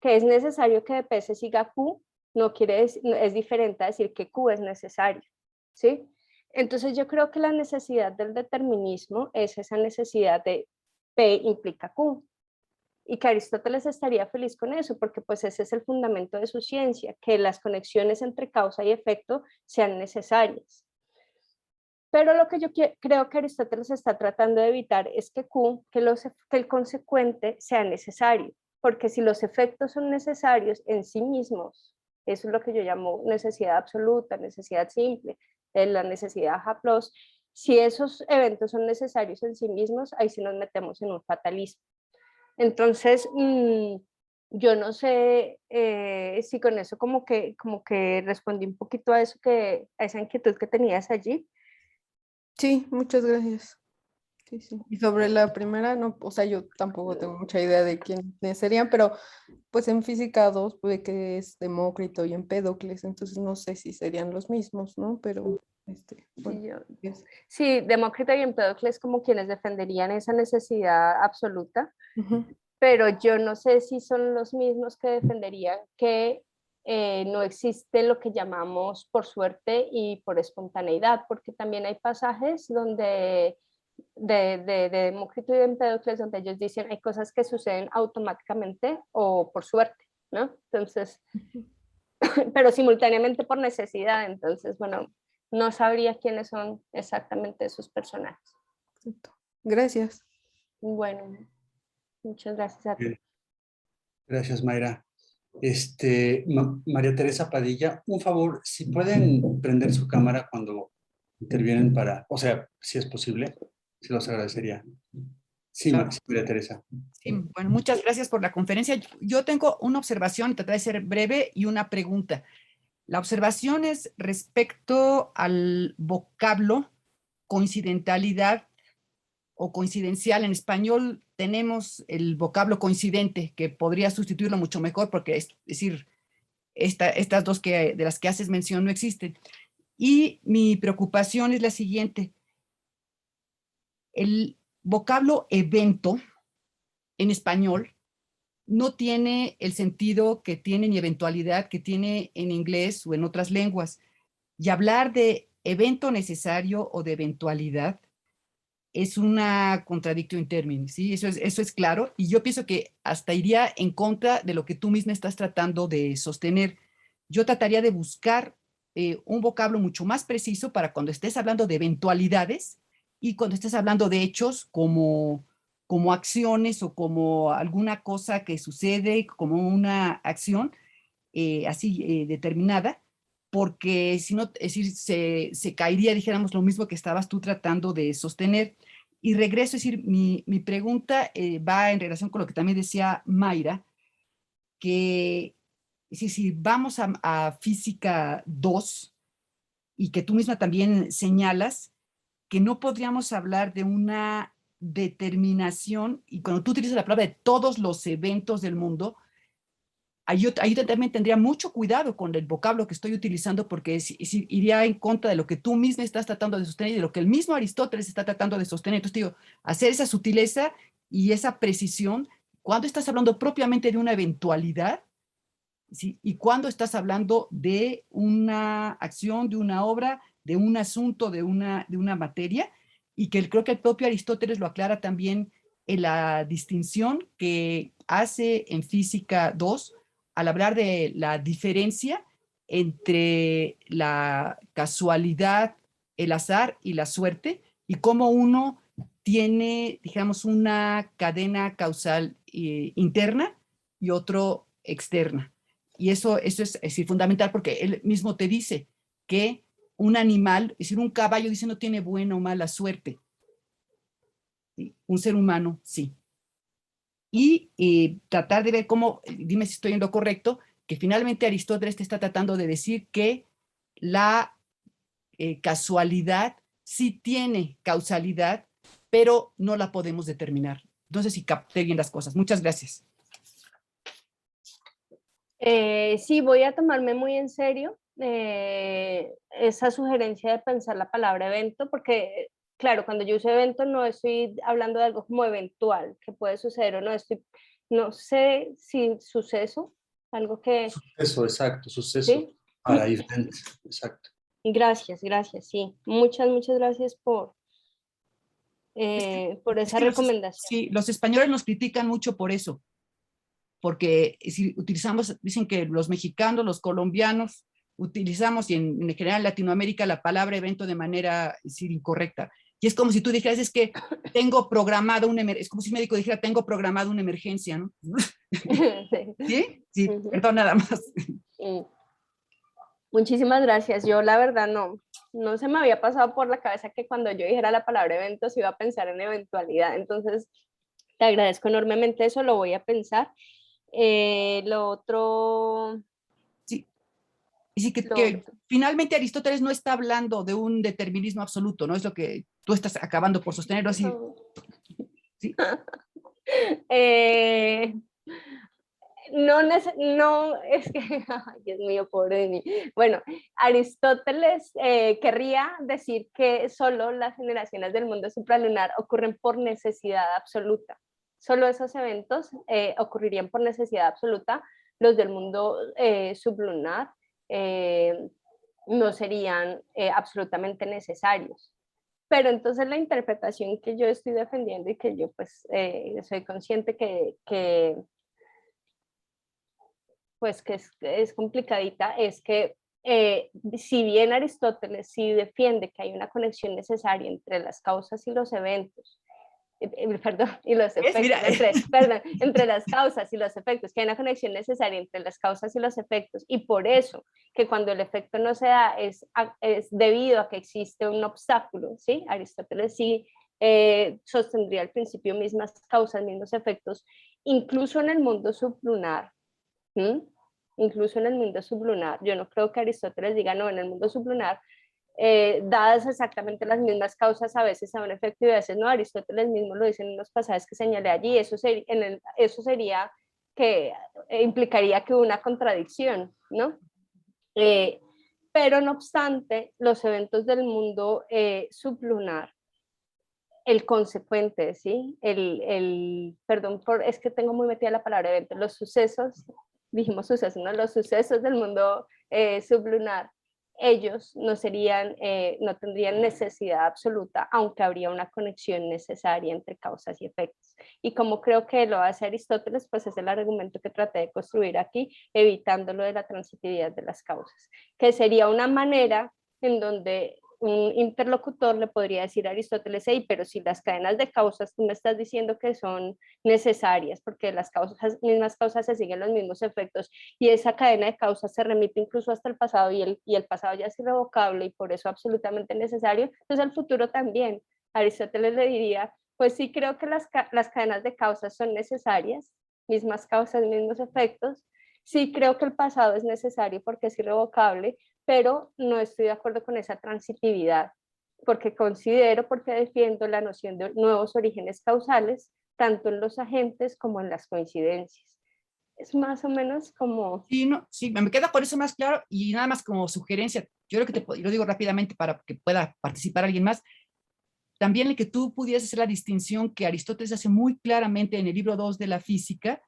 que es necesario que de P se siga Q, no quiere decir, es diferente a decir que Q es necesario, ¿sí? Entonces yo creo que la necesidad del determinismo es esa necesidad de P implica Q, y que Aristóteles estaría feliz con eso, porque pues ese es el fundamento de su ciencia, que las conexiones entre causa y efecto sean necesarias. Pero lo que yo creo que Aristóteles está tratando de evitar es que Q, que el consecuente sea necesario, porque si los efectos son necesarios en sí mismos, eso es lo que yo llamo necesidad absoluta, necesidad simple, la necesidad H+, si esos eventos son necesarios en sí mismos, ahí sí nos metemos en un fatalismo. Entonces, yo no sé si con eso como que respondí un poquito a eso a esa inquietud que tenías allí. Sí, muchas gracias. Sí, sí. Y sobre la primera, no, o sea, yo tampoco tengo mucha idea de quiénes serían, pero pues en física 2 puede que es Demócrito y Empédocles, entonces no sé si serían los mismos, ¿no? Pero, bueno, Sí, Demócrito y Empédocles como quienes defenderían esa necesidad absoluta, pero yo no sé si son los mismos que defenderían que no existe lo que llamamos por suerte y por espontaneidad, porque también hay pasajes donde de Demócrito y de Empédocles donde ellos dicen hay cosas que suceden automáticamente o por suerte, ¿no? Entonces, pero simultáneamente por necesidad, entonces, bueno, no sabría quiénes son exactamente esos personajes. Gracias. Bueno, muchas gracias a ti. Gracias, Mayra. María Teresa Padilla, un favor, si pueden prender su cámara cuando intervienen o sea, si es posible, se los agradecería. Sí, Claro. María Teresa. Sí, bueno, muchas gracias por la conferencia. Yo tengo una observación, trataré de ser breve, y una pregunta. La observación es respecto al vocablo coincidentalidad o coincidencial. En español tenemos el vocablo coincidente, que podría sustituirlo mucho mejor, porque es decir, estas dos de las que haces mención no existen. Y mi preocupación es la siguiente. El vocablo evento en español no tiene el sentido que tiene ni eventualidad que tiene en inglés o en otras lenguas. Y hablar de evento necesario o de eventualidad es una contradicción in terminis, ¿sí? Eso es claro, y yo pienso que hasta iría en contra de lo que tú misma estás tratando de sostener. Yo trataría de buscar un vocablo mucho más preciso para cuando estés hablando de eventualidades y cuando estés hablando de hechos como acciones o como alguna cosa que sucede, como una acción así determinada, porque si no, es decir, se caería, dijéramos, lo mismo que estabas tú tratando de sostener. Y regreso, es decir, mi pregunta va en relación con lo que también decía Mayra, que si vamos a física 2 y que tú misma también señalas que no podríamos hablar de una determinación, y cuando tú utilizas la palabra de todos los eventos del mundo, ahí también tendría mucho cuidado con el vocablo que estoy utilizando, porque iría en contra de lo que tú misma estás tratando de sostener y de lo que el mismo Aristóteles está tratando de sostener. Entonces, digo, hacer esa sutileza y esa precisión cuando estás hablando propiamente de una eventualidad, ¿sí? Y cuando estás hablando de una acción, de una obra, de un asunto, de una materia, y que creo que el propio Aristóteles lo aclara también en la distinción que hace en Física 2 al hablar de la diferencia entre la casualidad, el azar y la suerte, y cómo uno tiene, digamos, una cadena causal interna y otro externa. Y eso es decir, fundamental, porque él mismo te dice que un animal, es decir, un caballo dice no tiene buena o mala suerte. ¿Sí? Un ser humano, sí. Y tratar de ver cómo, dime si estoy en lo correcto, que finalmente Aristóteles te está tratando de decir que la casualidad sí tiene causalidad, pero no la podemos determinar. Entonces, si capté bien las cosas. Muchas gracias. Sí, voy a tomarme muy en serio esa sugerencia de pensar la palabra evento, porque claro, cuando yo uso evento no estoy hablando de algo como eventual, que puede suceder o no, estoy no sé si suceso, algo que... Suceso, exacto, suceso. ¿Sí? Para event, exacto. Gracias, sí. Muchas gracias por Es esa que recomendación. sí, los españoles nos critican mucho por eso, porque si utilizamos, dicen que los mexicanos, los colombianos, utilizamos, y en general en Latinoamérica, la palabra evento de manera incorrecta. Y es como si tú dijeras, es que tengo programado es como si un médico dijera, tengo programado una emergencia, ¿no? ¿Sí? Sí, Ujú. perdón, nada más. Muchísimas gracias. Yo la verdad no se me había pasado por la cabeza que cuando yo dijera la palabra eventos iba a pensar en eventualidad. Entonces, te agradezco enormemente eso, lo voy a pensar. Lo otro... Sí. Y sí, Lo que otro. finalmente Aristóteles no está hablando de un determinismo absoluto, ¿no? Es lo que tú estás acabando por sostenerlo así. ¿Sí? Eh, no, es que, ay, Dios mío, pobre de mí. Bueno, Aristóteles querría decir que solo las generaciones del mundo supralunar ocurren por necesidad absoluta. Solo esos eventos ocurrirían por necesidad absoluta. Los del mundo sublunar no serían absolutamente necesarios. Pero entonces la interpretación que yo estoy defendiendo y que yo pues soy consciente que pues que es complicadita, es que si bien Aristóteles sí defiende que hay una conexión necesaria entre las causas y los eventos, perdón, y los Es, efectos, mira, entre las causas y los efectos, que hay una conexión necesaria entre las causas y los efectos, y por eso que cuando el efecto no se da es debido a que existe un obstáculo, ¿sí? Aristóteles sí sostendría al principio mismas causas, mismos efectos, incluso en el mundo sublunar. ¿Mm? Incluso en el mundo sublunar, yo no creo que Aristóteles diga, no, en el mundo sublunar, dadas exactamente las mismas causas, a veces a un efecto y a veces no. Aristóteles mismo lo dice en los pasajes que señalé allí, eso sería que implicaría que hubo una contradicción, ¿no? Pero no obstante, los eventos del mundo sublunar, el consecuente, ¿sí? Perdón, es que tengo muy metida la palabra evento, los sucesos, dijimos sucesos, ¿no? Los sucesos del mundo sublunar, ellos no tendrían necesidad absoluta, aunque habría una conexión necesaria entre causas y efectos. Y como creo que lo hace Aristóteles, pues es el argumento que traté de construir aquí, evitando lo de la transitividad de las causas, que sería una manera en donde un interlocutor le podría decir a Aristóteles, hey, pero si las cadenas de causas tú me estás diciendo que son necesarias, porque las mismas causas se siguen los mismos efectos, y esa cadena de causas se remite incluso hasta el pasado, y el pasado ya es irrevocable y por eso absolutamente necesario, entonces el futuro también. Aristóteles le diría, pues sí creo que las cadenas de causas son necesarias, mismas causas, mismos efectos, sí creo que el pasado es necesario porque es irrevocable, pero no estoy de acuerdo con esa transitividad, porque defiendo la noción de nuevos orígenes causales, tanto en los agentes como en las coincidencias. Es más o menos como... sí, no, sí, me queda por eso más claro y nada más como sugerencia. Yo creo que lo digo rápidamente para que pueda participar alguien más. También el que tú pudieras hacer la distinción que Aristóteles hace muy claramente en el libro 2 de la física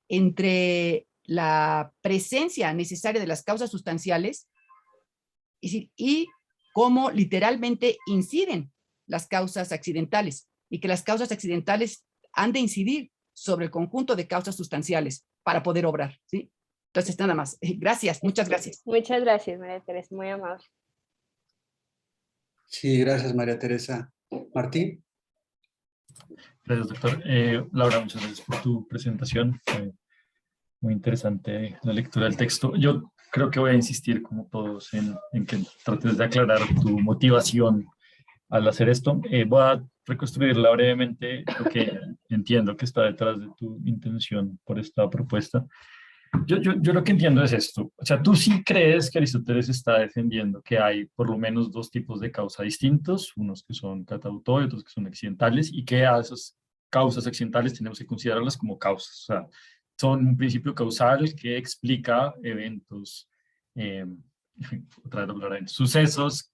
entre la presencia necesaria de las causas sustanciales y cómo literalmente inciden las causas accidentales y que las causas accidentales han de incidir sobre el conjunto de causas sustanciales para poder obrar, ¿sí? Entonces, nada más. Gracias, muchas gracias. Muchas gracias, María Teresa, muy amable. Sí, gracias, María Teresa. Martín. Gracias, doctor. Laura, muchas gracias por tu presentación. Muy interesante la lectura del texto. Yo creo que voy a insistir, como todos, en que trates de aclarar tu motivación al hacer esto. Voy a reconstruirla brevemente, lo que entiendo que está detrás de tu intención por esta propuesta. Yo lo que entiendo es esto. O sea, tú sí crees que Aristóteles está defendiendo que hay por lo menos dos tipos de causa distintos, unos que son catauto y otros que son accidentales, y que a esas causas accidentales tenemos que considerarlas como causas. O sea, son un principio causal que explica eventos, otra vez hablar de sucesos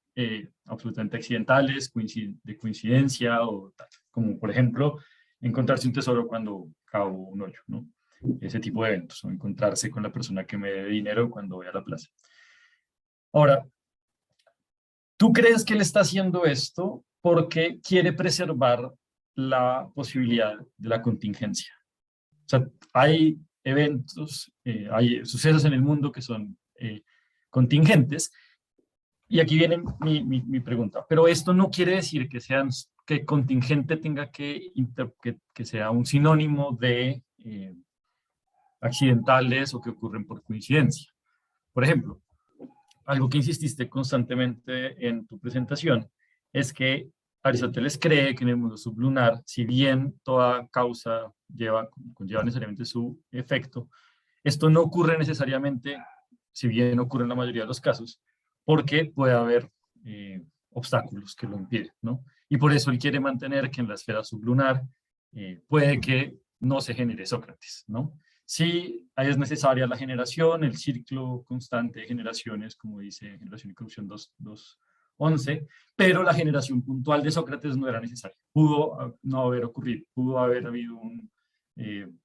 absolutamente accidentales, de coincidencia, o tal, como por ejemplo encontrarse un tesoro cuando cavo un hoyo, ¿no? Ese tipo de eventos, o encontrarse con la persona que me debe dinero cuando voy a la plaza. Ahora, ¿tú crees que él está haciendo esto porque quiere preservar la posibilidad de la contingencia? O sea, hay eventos, hay sucesos en el mundo que son contingentes, y aquí viene mi pregunta. Pero esto no quiere decir que contingente tenga que sea un sinónimo de accidentales o que ocurren por coincidencia. Por ejemplo, algo que insististe constantemente en tu presentación es que Aristóteles cree que en el mundo sublunar, si bien toda causa conlleva necesariamente su efecto, esto no ocurre necesariamente, si bien ocurre en la mayoría de los casos, porque puede haber obstáculos que lo impiden, ¿no? Y por eso él quiere mantener que en la esfera sublunar puede que no se genere Sócrates, ¿no? Sí, es necesaria la generación, el ciclo constante de generaciones, como dice Generación y Corrupción 2.11, pero la generación puntual de Sócrates no era necesaria. Pudo no haber ocurrido, pudo haber habido un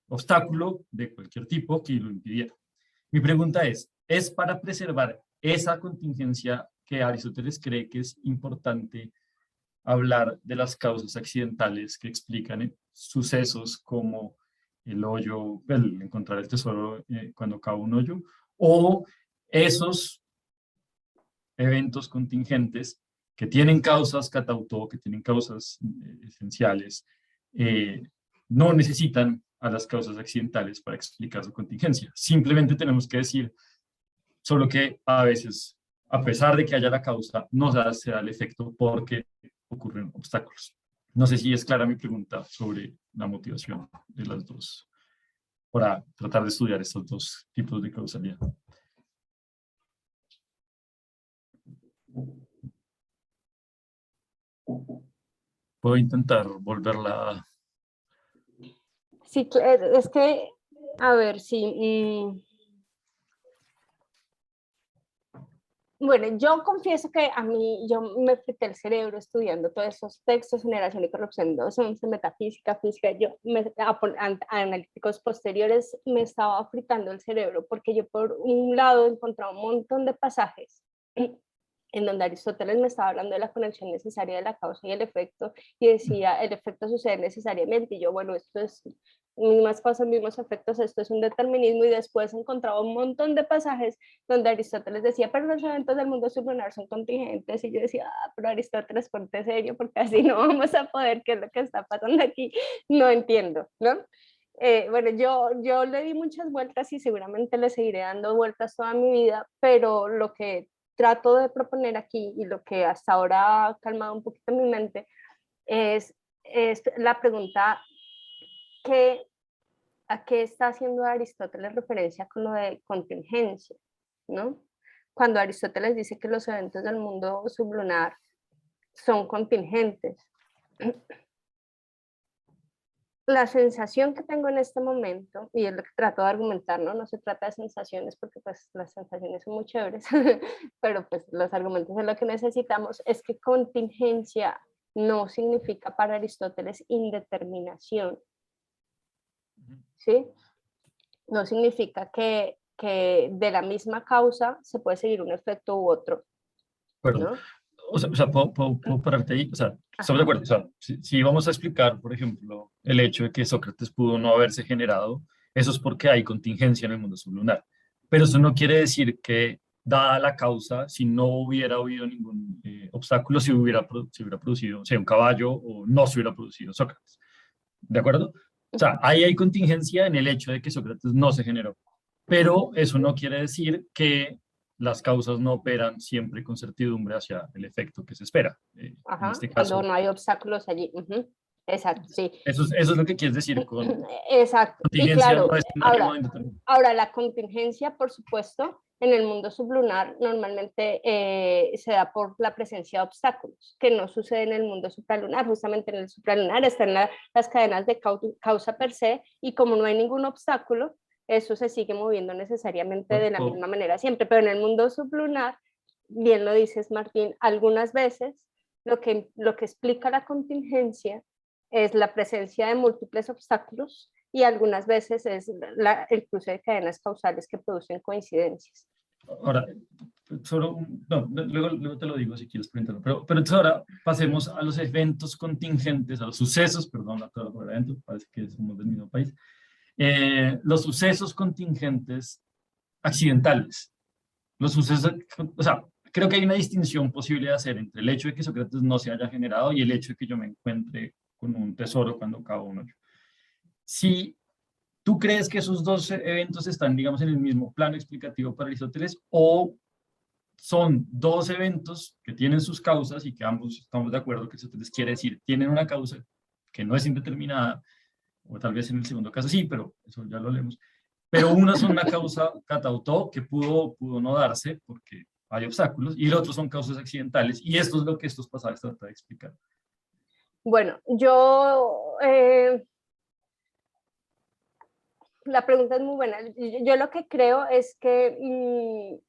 obstáculo de cualquier tipo que lo impidiera. Mi pregunta ¿es para preservar esa contingencia que Aristóteles cree que es importante hablar de las causas accidentales que explican sucesos como el hoyo, el encontrar el tesoro cuando cava un hoyo, o esos eventos contingentes que tienen causas catautó, que tienen causas esenciales, no necesitan a las causas accidentales para explicar su contingencia? Simplemente tenemos que decir, solo que a veces, a pesar de que haya la causa, no se da el efecto porque ocurren obstáculos. No sé si es clara mi pregunta sobre la motivación de las dos, para tratar de estudiar estos dos tipos de causalidad. Puedo intentar volverla. Sí, es que, a ver, sí. Bueno, yo confieso que a mí, yo me frité el cerebro estudiando todos esos textos, Generación y Corrupción 2.11, metafísica, física, analíticos posteriores, me estaba fritando el cerebro, porque yo por un lado encontraba un montón de pasajes en donde Aristóteles me estaba hablando de la conexión necesaria de la causa y el efecto, y decía, el efecto sucede necesariamente, y yo, bueno, esto es mismas causas, mismos efectos, esto es un determinismo, y después encontraba un montón de pasajes donde Aristóteles decía, pero los eventos del mundo sublunar son contingentes, y yo decía, pero Aristóteles, ponte serio, porque así no vamos a poder, ¿qué es lo que está pasando aquí? No entiendo, ¿no? Bueno, yo le di muchas vueltas y seguramente le seguiré dando vueltas toda mi vida, pero lo que trato de proponer aquí y lo que hasta ahora ha calmado un poquito mi mente es la pregunta ¿a qué está haciendo Aristóteles referencia con lo de contingencia? ¿No? Cuando Aristóteles dice que los eventos del mundo sublunar son contingentes. La sensación que tengo en este momento, y es lo que trato de argumentar, ¿no? No se trata de sensaciones porque pues las sensaciones son muy chéveres, pero pues los argumentos es lo que necesitamos, es que contingencia no significa para Aristóteles indeterminación, ¿sí? No significa que de la misma causa se puede seguir un efecto u otro, ¿no? O sea, puedo pararte ahí. O sea, estamos de acuerdo. O sea, si vamos a explicar, por ejemplo, el hecho de que Sócrates pudo no haberse generado, eso es porque hay contingencia en el mundo sublunar. Pero eso no quiere decir que, dada la causa, si no hubiera habido ningún obstáculo, se hubiera producido, o sea, un caballo, o no se hubiera producido Sócrates. ¿De acuerdo? O sea, ahí hay contingencia en el hecho de que Sócrates no se generó. Pero eso no quiere decir que las causas no operan siempre con certidumbre hacia el efecto que se espera. Ajá, en este caso, cuando no hay obstáculos allí. Exacto, sí. eso es lo que quieres decir con Exacto. Y contingencia, claro, no es sinónimo de indeterminación. ahora la contingencia, por supuesto, en el mundo sublunar normalmente se da por la presencia de obstáculos, que no sucede en el mundo supralunar. Justamente en el supralunar están las cadenas de causa per se, y como no hay ningún obstáculo, eso se sigue moviendo necesariamente de la misma manera siempre. Pero en el mundo sublunar, bien lo dices, Martín, algunas veces lo que explica la contingencia es la presencia de múltiples obstáculos y algunas veces es el cruce de cadenas causales que producen coincidencias. Ahora, luego te lo digo si quieres preguntarlo, pero entonces ahora pasemos a los eventos contingentes, a los sucesos, perdón, a todos los eventos, parece que somos del mismo país, los sucesos contingentes accidentales. Los sucesos, o sea, creo que hay una distinción posible de hacer entre el hecho de que Sócrates no se haya generado y el hecho de que yo me encuentre con un tesoro cuando cavo un hoyo. Si tú crees que esos dos eventos están, digamos, en el mismo plano explicativo para Aristóteles, o son dos eventos que tienen sus causas y que ambos estamos de acuerdo que Aristóteles quiere decir, tienen una causa que no es indeterminada, o tal vez en el segundo caso sí, pero eso ya lo leemos. Pero una son una causa catautó que pudo no darse porque hay obstáculos, y el otro son causas accidentales, y esto es lo que estos pasajes tratan de explicar. Bueno, la pregunta es muy buena. Yo lo que creo es que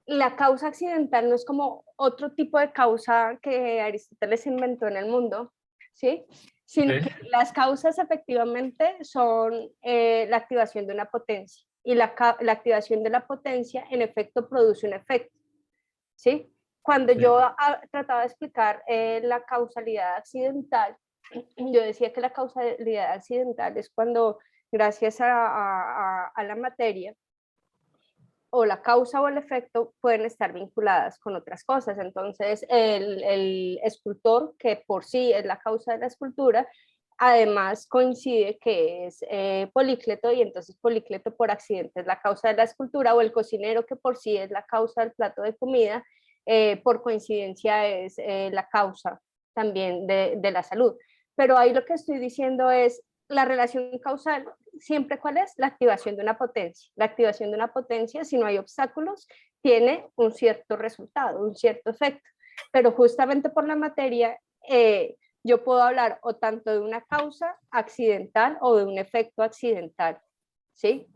la causa accidental no es como otro tipo de causa que Aristóteles inventó en el mundo, ¿sí? Sino que las causas efectivamente son la activación de una potencia, y la activación de la potencia en efecto produce un efecto, ¿sí? Cuando yo trataba de explicar la causalidad accidental, yo decía que la causalidad accidental es cuando, gracias a la materia, o la causa o el efecto pueden estar vinculadas con otras cosas. Entonces, el escultor, que por sí es la causa de la escultura, además coincide que es Polícleto, y entonces Polícleto por accidente es la causa de la escultura, o el cocinero, que por sí es la causa del plato de comida, por coincidencia es la causa también de la salud. Pero ahí lo que estoy diciendo es la relación causal, siempre ¿cuál es? La activación de una potencia. La activación de una potencia, si no hay obstáculos, tiene un cierto resultado, un cierto efecto. Pero justamente por la materia, yo puedo hablar o tanto de una causa accidental o de un efecto accidental, ¿sí?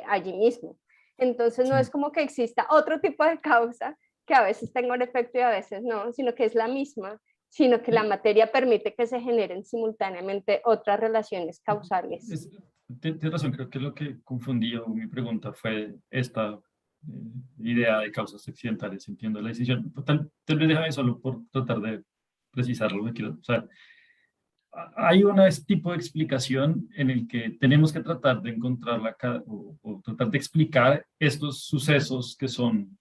Allí mismo. Entonces no es como que exista otro tipo de causa que a veces tenga un efecto y a veces no, sino que es la misma, sino que la materia permite que se generen simultáneamente otras relaciones causales. Tienes razón, creo que lo que confundió mi pregunta fue esta idea de causas accidentales, entiendo la decisión. Tal vez déjame solo por tratar de precisar lo que quiero. O sea, hay un tipo de explicación en el que tenemos que tratar de encontrar o tratar de explicar estos sucesos que son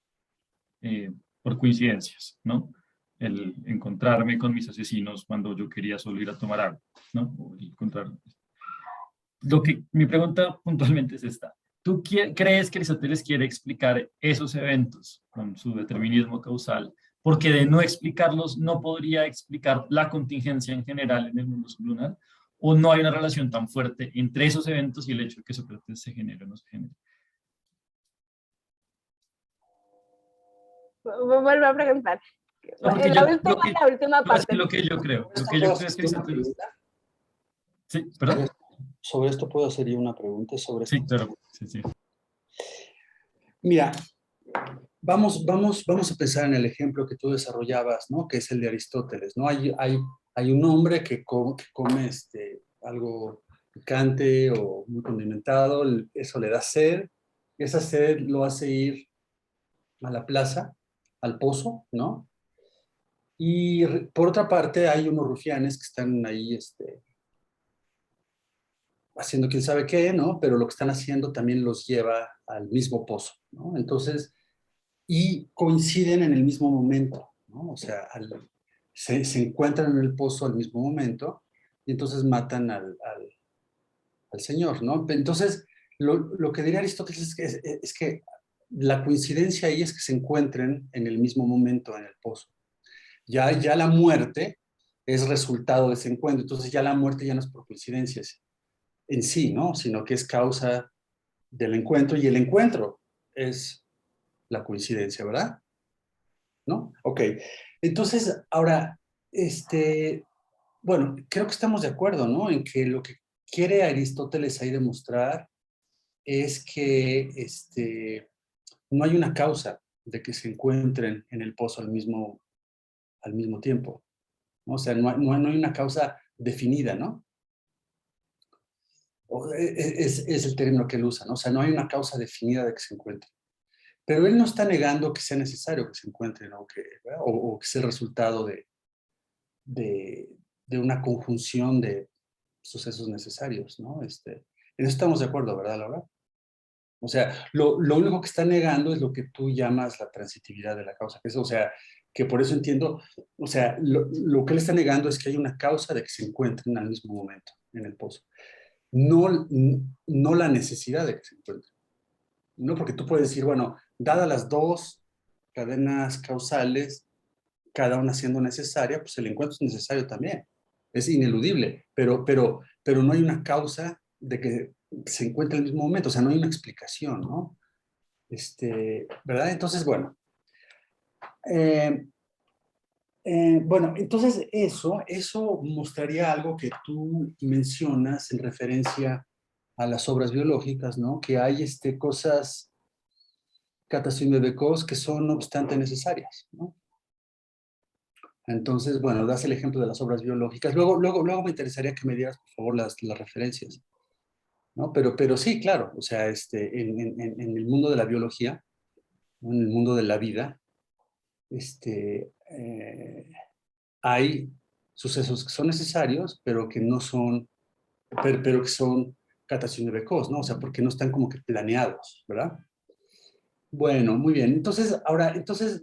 por coincidencias, ¿no? El encontrarme con mis asesinos cuando yo quería solo ir a tomar agua, ¿no? O encontrar... Mi pregunta puntualmente es esta. ¿Tú crees que Aristóteles quiere explicar esos eventos con su determinismo causal? Porque de no explicarlos no podría explicar la contingencia en general en el mundo sublunar, ¿o no hay una relación tan fuerte entre esos eventos y el hecho de que Sócrates se genere o no se genere? Vuelvo a preguntar. No, la última parte. Lo que yo creo es que Aristóteles... Sí, ¿perdón? Sobre esto puedo hacer yo una pregunta. Sí, claro. Sí. Mira, vamos a pensar en el ejemplo que tú desarrollabas, ¿no? Que es el de Aristóteles, ¿no? Hay un hombre que come algo picante o muy condimentado, eso le da sed, esa sed lo hace ir a la plaza, al pozo, ¿no? Y por otra parte hay unos rufianes que están ahí haciendo quién sabe qué, ¿no? Pero lo que están haciendo también los lleva al mismo pozo, ¿no? Entonces, y coinciden en el mismo momento, ¿no? O sea, se encuentran en el pozo al mismo momento y entonces matan al señor, ¿no? Entonces, lo que diría Aristóteles es que la coincidencia ahí es que se encuentren en el mismo momento en el pozo. Ya la muerte es resultado de ese encuentro, entonces ya la muerte ya no es por coincidencias en sí, ¿no? Sino que es causa del encuentro, y el encuentro es la coincidencia, ¿verdad? ¿No? Ok. Entonces, ahora, bueno, creo que estamos de acuerdo, ¿no? En que lo que quiere Aristóteles ahí demostrar es que no hay una causa de que se encuentren en el pozo al mismo tiempo, ¿no? O sea, no hay una causa definida, ¿no? Es el término que él usa, ¿no? O sea, no hay una causa definida de que se encuentre. Pero él no está negando que sea necesario que se encuentren, ¿no? O que sea el resultado de una conjunción de sucesos necesarios, ¿no? En eso estamos de acuerdo, ¿verdad, Laura? O sea, lo único que está negando es lo que tú llamas la transitividad de la causa. O sea, que por eso entiendo, o sea, lo que él está negando es que hay una causa de que se encuentren al mismo momento en el pozo. No la necesidad de que se encuentren. No, porque tú puedes decir, bueno, dadas las dos cadenas causales, cada una siendo necesaria, pues el encuentro es necesario también. Es ineludible, pero no hay una causa de que se encuentre en el mismo momento, o sea, no hay una explicación, ¿no? ¿Verdad? Entonces, bueno. Bueno, entonces eso mostraría algo que tú mencionas en referencia a las obras biológicas, ¿no? Que hay cosas catasimebecos que son no obstante necesarias, ¿no? Entonces, bueno, das el ejemplo de las obras biológicas. Luego me interesaría que me dieras, por favor, las referencias, ¿no? Pero sí, claro, o sea, en el mundo de la biología, ¿no? En el mundo de la vida, hay sucesos que son necesarios, pero que no son, pero que son catasimebecos, ¿no? O sea, porque no están como que planeados, ¿verdad? Bueno, muy bien. Entonces,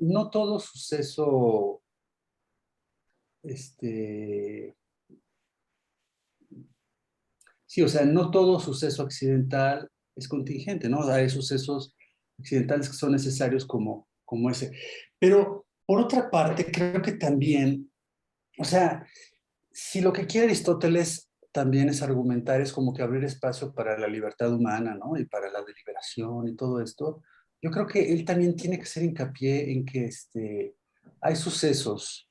no todo suceso, sí, o sea, no todo suceso accidental es contingente, ¿no? Hay sucesos accidentales que son necesarios como ese. Pero, por otra parte, creo que también, o sea, si lo que quiere Aristóteles también es argumentar, es como que abrir espacio para la libertad humana, ¿no? Y para la deliberación y todo esto, yo creo que él también tiene que hacer hincapié en que hay sucesos,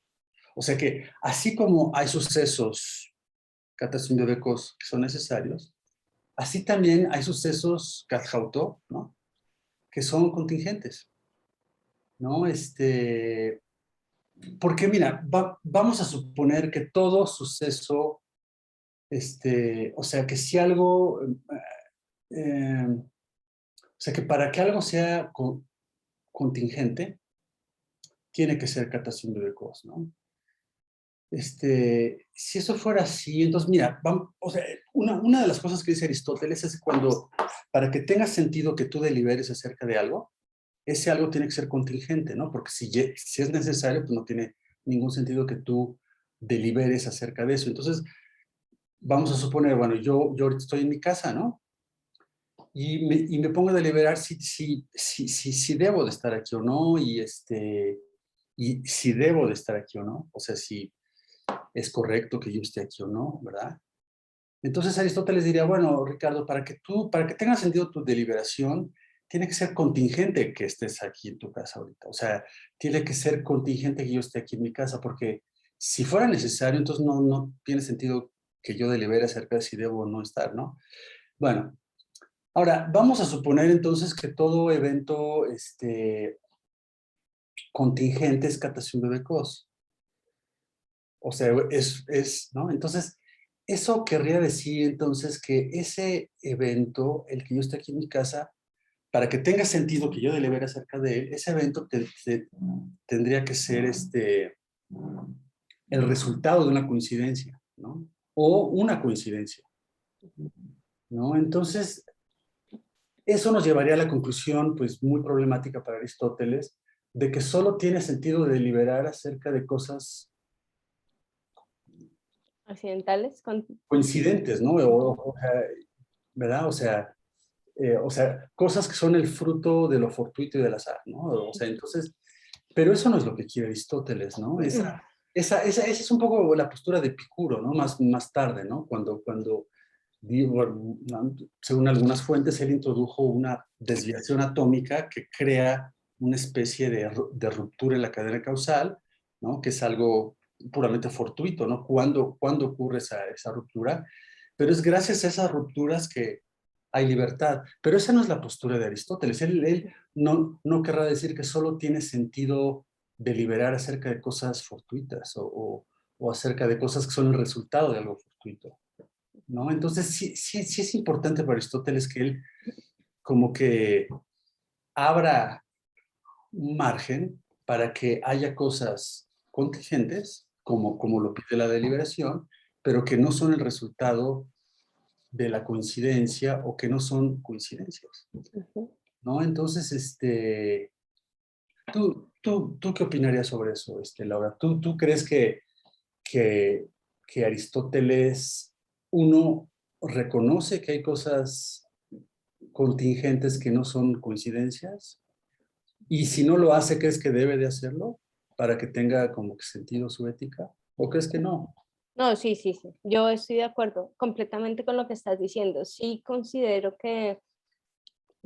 o sea que así como hay sucesos catasimbebecos que son necesarios, así también hay sucesos catjauto, ¿no? Que son contingentes, ¿no? Porque mira, vamos a suponer que todo suceso, o sea, que si algo, o sea, que para que algo sea contingente, tiene que ser catasimbebecos, ¿no? Si eso fuera así, entonces mira, o sea, una de las cosas que dice Aristóteles es cuando, para que tenga sentido que tú deliberes acerca de algo, ese algo tiene que ser contingente, ¿no? Porque si es necesario, pues no tiene ningún sentido que tú deliberes acerca de eso. Entonces, vamos a suponer, bueno, yo ahorita estoy en mi casa, ¿no? Y me pongo a deliberar si debo de estar aquí o no, y si debo de estar aquí o no, o sea, si es correcto que yo esté aquí o no, ¿verdad? Entonces Aristóteles diría, bueno, Ricardo, para que tenga sentido tu deliberación, tiene que ser contingente que estés aquí en tu casa ahorita. O sea, tiene que ser contingente que yo esté aquí en mi casa, porque si fuera necesario, entonces no tiene sentido que yo delibere acerca de si debo o no estar, ¿no? Bueno, ahora, vamos a suponer entonces que todo evento contingente es catasimbebecos. O sea, ¿no? Entonces, eso querría decir entonces que ese evento, el que yo esté aquí en mi casa, para que tenga sentido que yo delibere acerca de él, ese evento tendría que ser el resultado de una coincidencia, ¿no? O una coincidencia, ¿no? Entonces, eso nos llevaría a la conclusión, pues muy problemática para Aristóteles, de que solo tiene sentido deliberar acerca de cosas Accidentales. coincidentes, ¿no? ¿Verdad? O sea, cosas que son el fruto de lo fortuito y del azar, ¿no? O sea, entonces, pero eso no es lo que quiere Aristóteles, ¿no? Esa es un poco la postura de Epicuro, ¿no? Más tarde, ¿no? Cuando según algunas fuentes, él introdujo una desviación atómica que crea una especie de ruptura en la cadena causal, ¿no? Que es algo puramente fortuito, ¿no? ¿Cuándo ocurre esa ruptura? Pero es gracias a esas rupturas que hay libertad. Pero esa no es la postura de Aristóteles. Él no querrá decir que solo tiene sentido deliberar acerca de cosas fortuitas o acerca de cosas que son el resultado de algo fortuito, ¿no? Entonces sí es importante para Aristóteles que él como que abra un margen para que haya cosas contingentes, como lo pide la deliberación, pero que no son el resultado de la coincidencia o que no son coincidencias, ¿no? Entonces, ¿tú qué opinarías sobre eso, Laura? ¿Tú crees que Aristóteles, uno, reconoce que hay cosas contingentes que no son coincidencias? Y si no lo hace, ¿crees que debe de hacerlo para que tenga como que sentido su ética? ¿O crees que no? No, sí. Yo estoy de acuerdo completamente con lo que estás diciendo. Sí considero que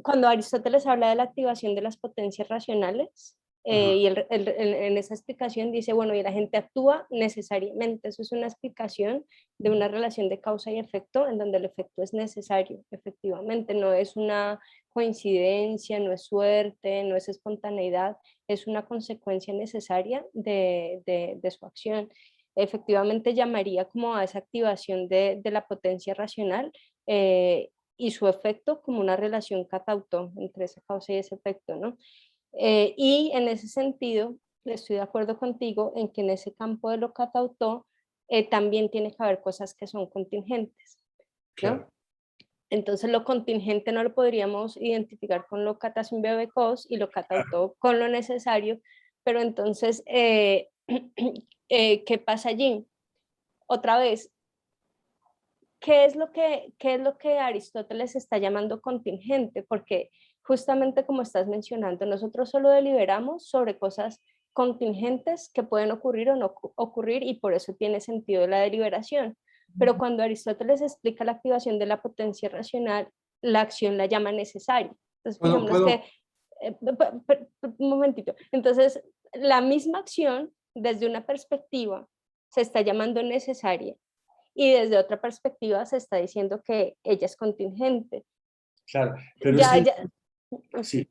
cuando Aristóteles habla de la activación de las potencias racionales, y en esa explicación dice, bueno, y la gente actúa necesariamente. Eso es una explicación de una relación de causa y efecto en donde el efecto es necesario, efectivamente. No es una coincidencia, no es suerte, no es espontaneidad, es una consecuencia necesaria de su acción. Efectivamente llamaría como a esa activación de la potencia racional, y su efecto como una relación causa entre esa causa y ese efecto, ¿no? Y en ese sentido, estoy de acuerdo contigo en que en ese campo de lo catautó también tiene que haber cosas que son contingentes, ¿no? Claro. Entonces lo contingente no lo podríamos identificar con lo catasimbebecos y lo catautó con lo necesario, pero entonces, ¿qué pasa allí? Otra vez, ¿qué es lo que Aristóteles está llamando contingente? Porque justamente como estás mencionando, nosotros solo deliberamos sobre cosas contingentes que pueden ocurrir o no ocurrir y por eso tiene sentido la deliberación. Pero cuando Aristóteles explica la activación de la potencia racional, la acción la llama necesaria. Entonces, fijémonos que, un momentito, entonces la misma acción desde una perspectiva se está llamando necesaria y desde otra perspectiva se está diciendo que ella es contingente. Claro, pero sí,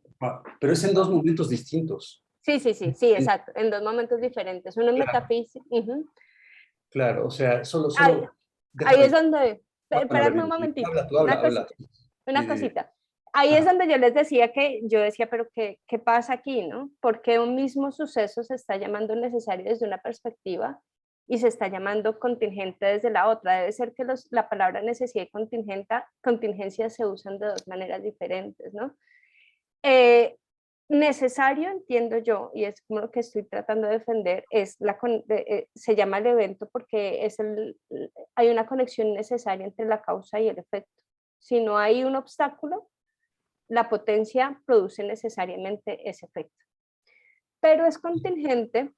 pero es en dos momentos distintos. Sí, exacto, en dos momentos diferentes. Uno en metafísica. Claro, o sea, Ahí, ahí es déjame. donde, Bueno, a ver, espérame un momentito, habla tú, una habla. cosita, una Di. cosita. Ahí es Ajá. donde yo les decía pero ¿qué pasa aquí, no? Porque un mismo suceso se está llamando necesario desde una perspectiva y se está llamando contingente desde la otra. Debe ser que la palabra necesidad y contingencia se usan de dos maneras diferentes, ¿no? Necesario, entiendo yo, y es como lo que estoy tratando de defender, se llama el evento porque hay una conexión necesaria entre la causa y el efecto. Si no hay un obstáculo, la potencia produce necesariamente ese efecto. Pero es contingente,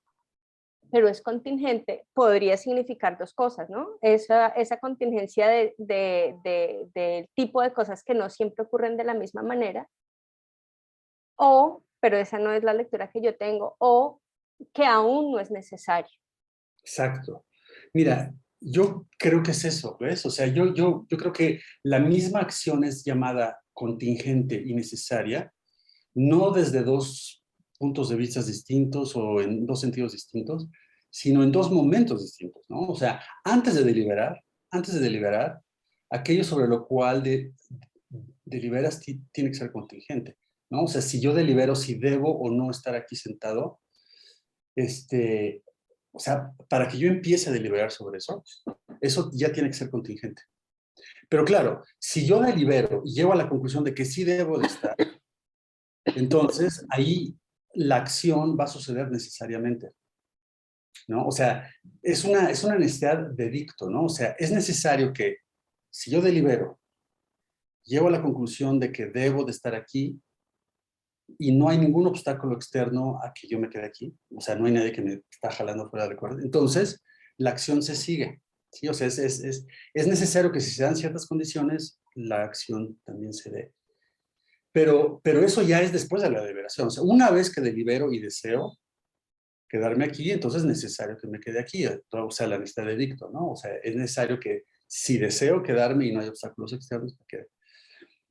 podría significar dos cosas, ¿no? Esa contingencia del tipo de cosas que no siempre ocurren de la misma manera, pero esa no es la lectura que yo tengo, o que aún no es necesario. Exacto. Mira, yo creo que es eso, ¿ves? O sea, yo creo que la misma acción es llamada contingente y necesaria, no desde dos puntos de vista distintos o en dos sentidos distintos, sino en dos momentos distintos, ¿no? O sea, antes de deliberar, aquello sobre lo cual deliberas tiene que ser contingente, ¿no? O sea, si yo delibero si debo o no estar aquí sentado, o sea, para que yo empiece a deliberar sobre eso, eso ya tiene que ser contingente. Pero claro, si yo delibero y llego a la conclusión de que sí debo de estar, entonces ahí la acción va a suceder necesariamente, ¿no? O sea, es una necesidad de dicto, ¿no? O sea, es necesario que si yo delibero, llego a la conclusión de que debo de estar aquí y no hay ningún obstáculo externo a que yo me quede aquí, o sea, no hay nadie que me está jalando fuera del recuerdo, entonces la acción se sigue, ¿sí? O sea, es necesario que si se dan ciertas condiciones, la acción también se dé. Pero eso ya es después de la deliberación. O sea, una vez que delibero y deseo quedarme aquí, entonces es necesario que me quede aquí. O sea, la necesidad de dicto, ¿no? O sea, es necesario que si deseo quedarme y no hay obstáculos externos, me quede.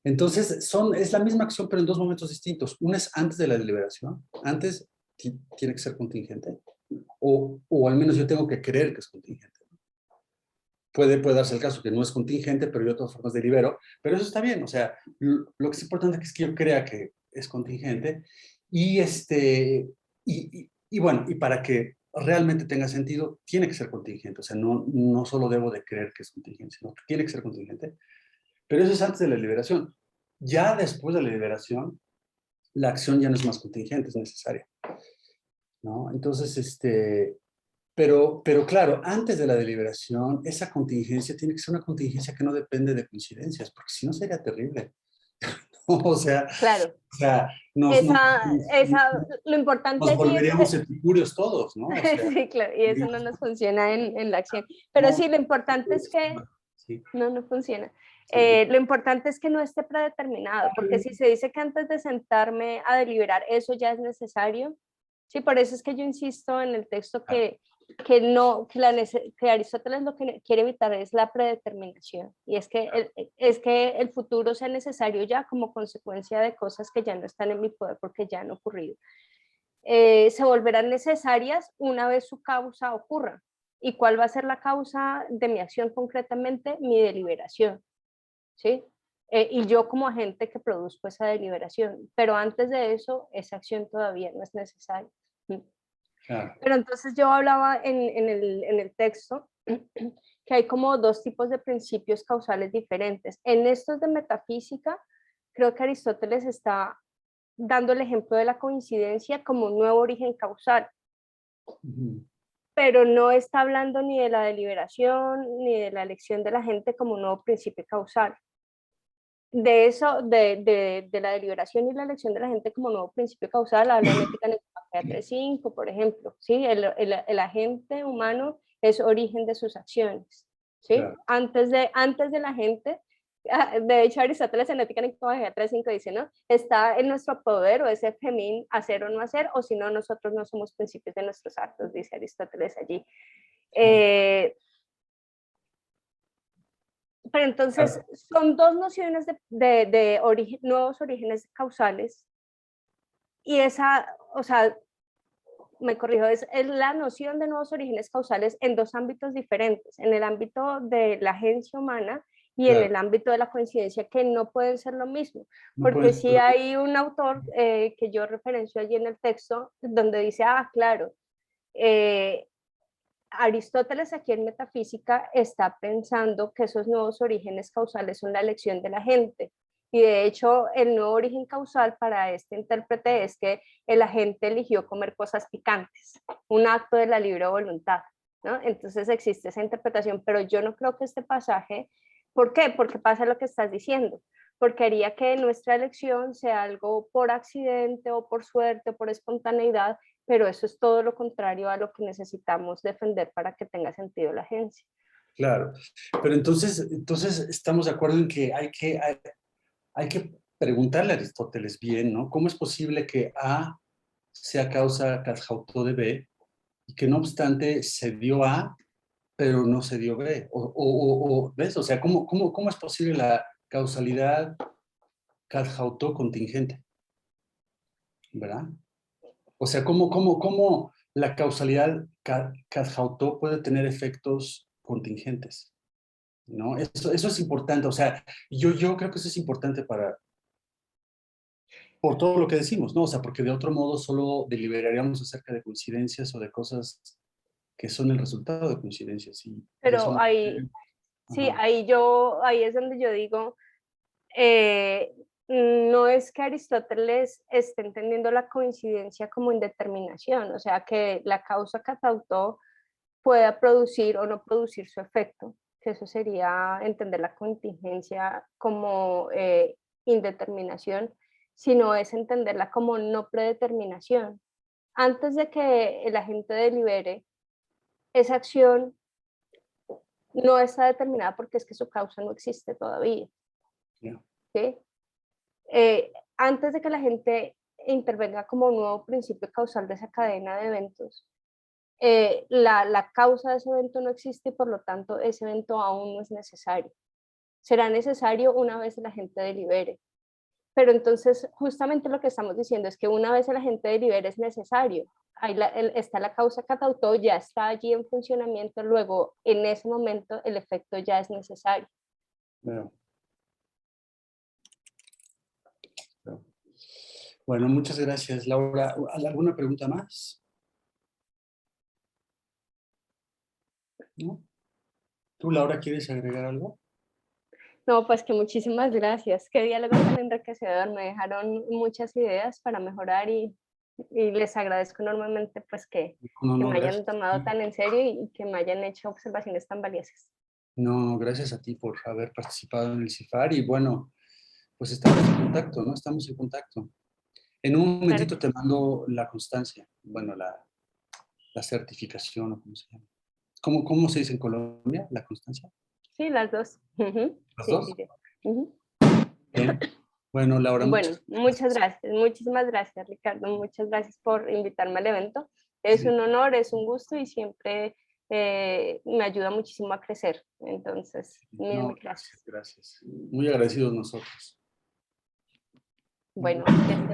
Entonces, es la misma acción, pero en dos momentos distintos. Una es antes de la deliberación. Antes tiene que ser contingente. o al menos yo tengo que creer que es contingente. Puede darse el caso que no es contingente, pero yo de todas formas delibero, pero eso está bien, o sea, lo que es importante es que yo crea que es contingente y, y bueno, y para que realmente tenga sentido, tiene que ser contingente, o sea, no solo debo de creer que es contingente, sino que tiene que ser contingente, pero eso es antes de la deliberación. Ya después de la deliberación, la acción ya no es más contingente, es necesaria, ¿no? Entonces, pero claro, antes de la deliberación, esa contingencia tiene que ser una contingencia que no depende de coincidencias, porque si no sería terrible. O sea, Claro, nos, nos, lo importante nos allí es volveríamos epicúreos todos, ¿no? O sea, sí, claro, y eso no nos funciona en la acción. Pero no, sí, lo importante es que sí, no funciona. sí, Lo importante es que no esté predeterminado, porque si se dice que antes de sentarme a deliberar eso ya es necesario, sí, por eso es que yo insisto en el texto que Aristóteles lo que quiere evitar es la predeterminación, y es que el futuro sea necesario ya como consecuencia de cosas que ya no están en mi poder porque ya han ocurrido. Se volverán necesarias una vez su causa ocurra. ¿Y cuál va a ser la causa de mi acción concretamente? Mi deliberación, ¿sí? Y yo como agente que produzco esa deliberación, pero antes de eso, esa acción todavía no es necesaria. claro. Pero entonces yo hablaba en el texto que hay como dos tipos de principios causales diferentes. En estos de metafísica, creo que Aristóteles está dando el ejemplo de la coincidencia como un nuevo origen causal, pero no está hablando ni de la deliberación ni de la elección de la gente como un nuevo principio causal. De eso, de la deliberación y la elección de la gente como nuevo principio causal, habla en Ética Necropatía 3.5, por ejemplo, ¿sí? El agente humano es origen de sus acciones, ¿sí? Claro. Antes de la gente, de hecho Aristóteles en Ética Necropatía 3.5 dice, ¿no? Está en nuestro poder o ese femín hacer o no hacer, o si no, nosotros no somos principios de nuestros actos, dice Aristóteles allí. Pero entonces son dos nociones de nuevos orígenes causales y esa, o sea, me corrijo, es la noción de nuevos orígenes causales en dos ámbitos diferentes, en el ámbito de la agencia humana y Claro. en el ámbito de la coincidencia, que no pueden ser lo mismo, No porque puede sí ser. hay un autor que yo referencio allí en el texto, donde dice, claro, Aristóteles aquí en Metafísica está pensando que esos nuevos orígenes causales son la elección de la gente. Y de hecho, el nuevo origen causal para este intérprete es que el agente eligió comer cosas picantes, un acto de la libre voluntad, ¿no? Entonces existe esa interpretación, pero yo no creo que este pasaje, ¿por qué? Porque pasa lo que estás diciendo, porque haría que nuestra elección sea algo por accidente o por suerte o por espontaneidad, pero eso es todo lo contrario a lo que necesitamos defender para que tenga sentido la agencia. Claro, pero entonces estamos de acuerdo en que hay que preguntarle a Aristóteles bien, ¿no? ¿Cómo es posible que A sea causa cadjauto de B y que no obstante se dio A, pero no se dio B? ¿Ves? O sea, ¿cómo es posible la causalidad cadjauto contingente? ¿Verdad? O sea, ¿cómo la causalidad cadjauto puede tener efectos contingentes? ¿No? Eso es importante, o sea, yo creo que eso es importante por todo lo que decimos, ¿no? O sea, porque de otro modo solo deliberaríamos acerca de coincidencias o de cosas que son el resultado de coincidencias. Y eso Pero no... sí, Ajá. ahí es donde yo digo, no es que Aristóteles esté entendiendo la coincidencia como indeterminación, o sea, que la causa catautó pueda producir o no producir su efecto, que eso sería entender la contingencia como indeterminación, sino es entenderla como no predeterminación. Antes de que el agente delibere, esa acción no está determinada porque es que su causa no existe todavía. Yeah. ¿Sí? Antes de que la gente intervenga como un nuevo principio causal de esa cadena de eventos, la causa de ese evento no existe y por lo tanto ese evento aún no es necesario. Será necesario una vez la gente delibere. Pero entonces justamente lo que estamos diciendo es que una vez la gente delibere es necesario. ahí está la causa catautó, ya está allí en funcionamiento, luego en ese momento el efecto ya es necesario. Veo. Bueno, muchas gracias, Laura. ¿Alguna pregunta más? ¿No? ¿Tú, Laura, quieres agregar algo? No, pues que muchísimas gracias. Qué diálogo tan enriquecedor. Me dejaron muchas ideas para mejorar y les agradezco enormemente pues No, que no, me hayan gracias. tomado tan en serio y que me hayan hecho observaciones tan valiosas. No, gracias a ti por haber participado en el CIFAR y bueno, pues estamos en contacto, ¿no? Estamos en contacto. En un momentito te mando la constancia, bueno, la certificación o cómo se llama. ¿Cómo se dice en Colombia, la constancia? Sí, las dos. Ujú, ¿Las sí, dos? sí, sí. Ujú. Bien. Bueno, Laura, Bueno, muchas muchas gracias. gracias. Muchísimas gracias, Ricardo. Muchas gracias por invitarme al evento. Es Sí. un honor, es un gusto y siempre me ayuda muchísimo a crecer. Entonces, mil No, gracias. gracias. Muy agradecidos nosotros. Bueno, que estén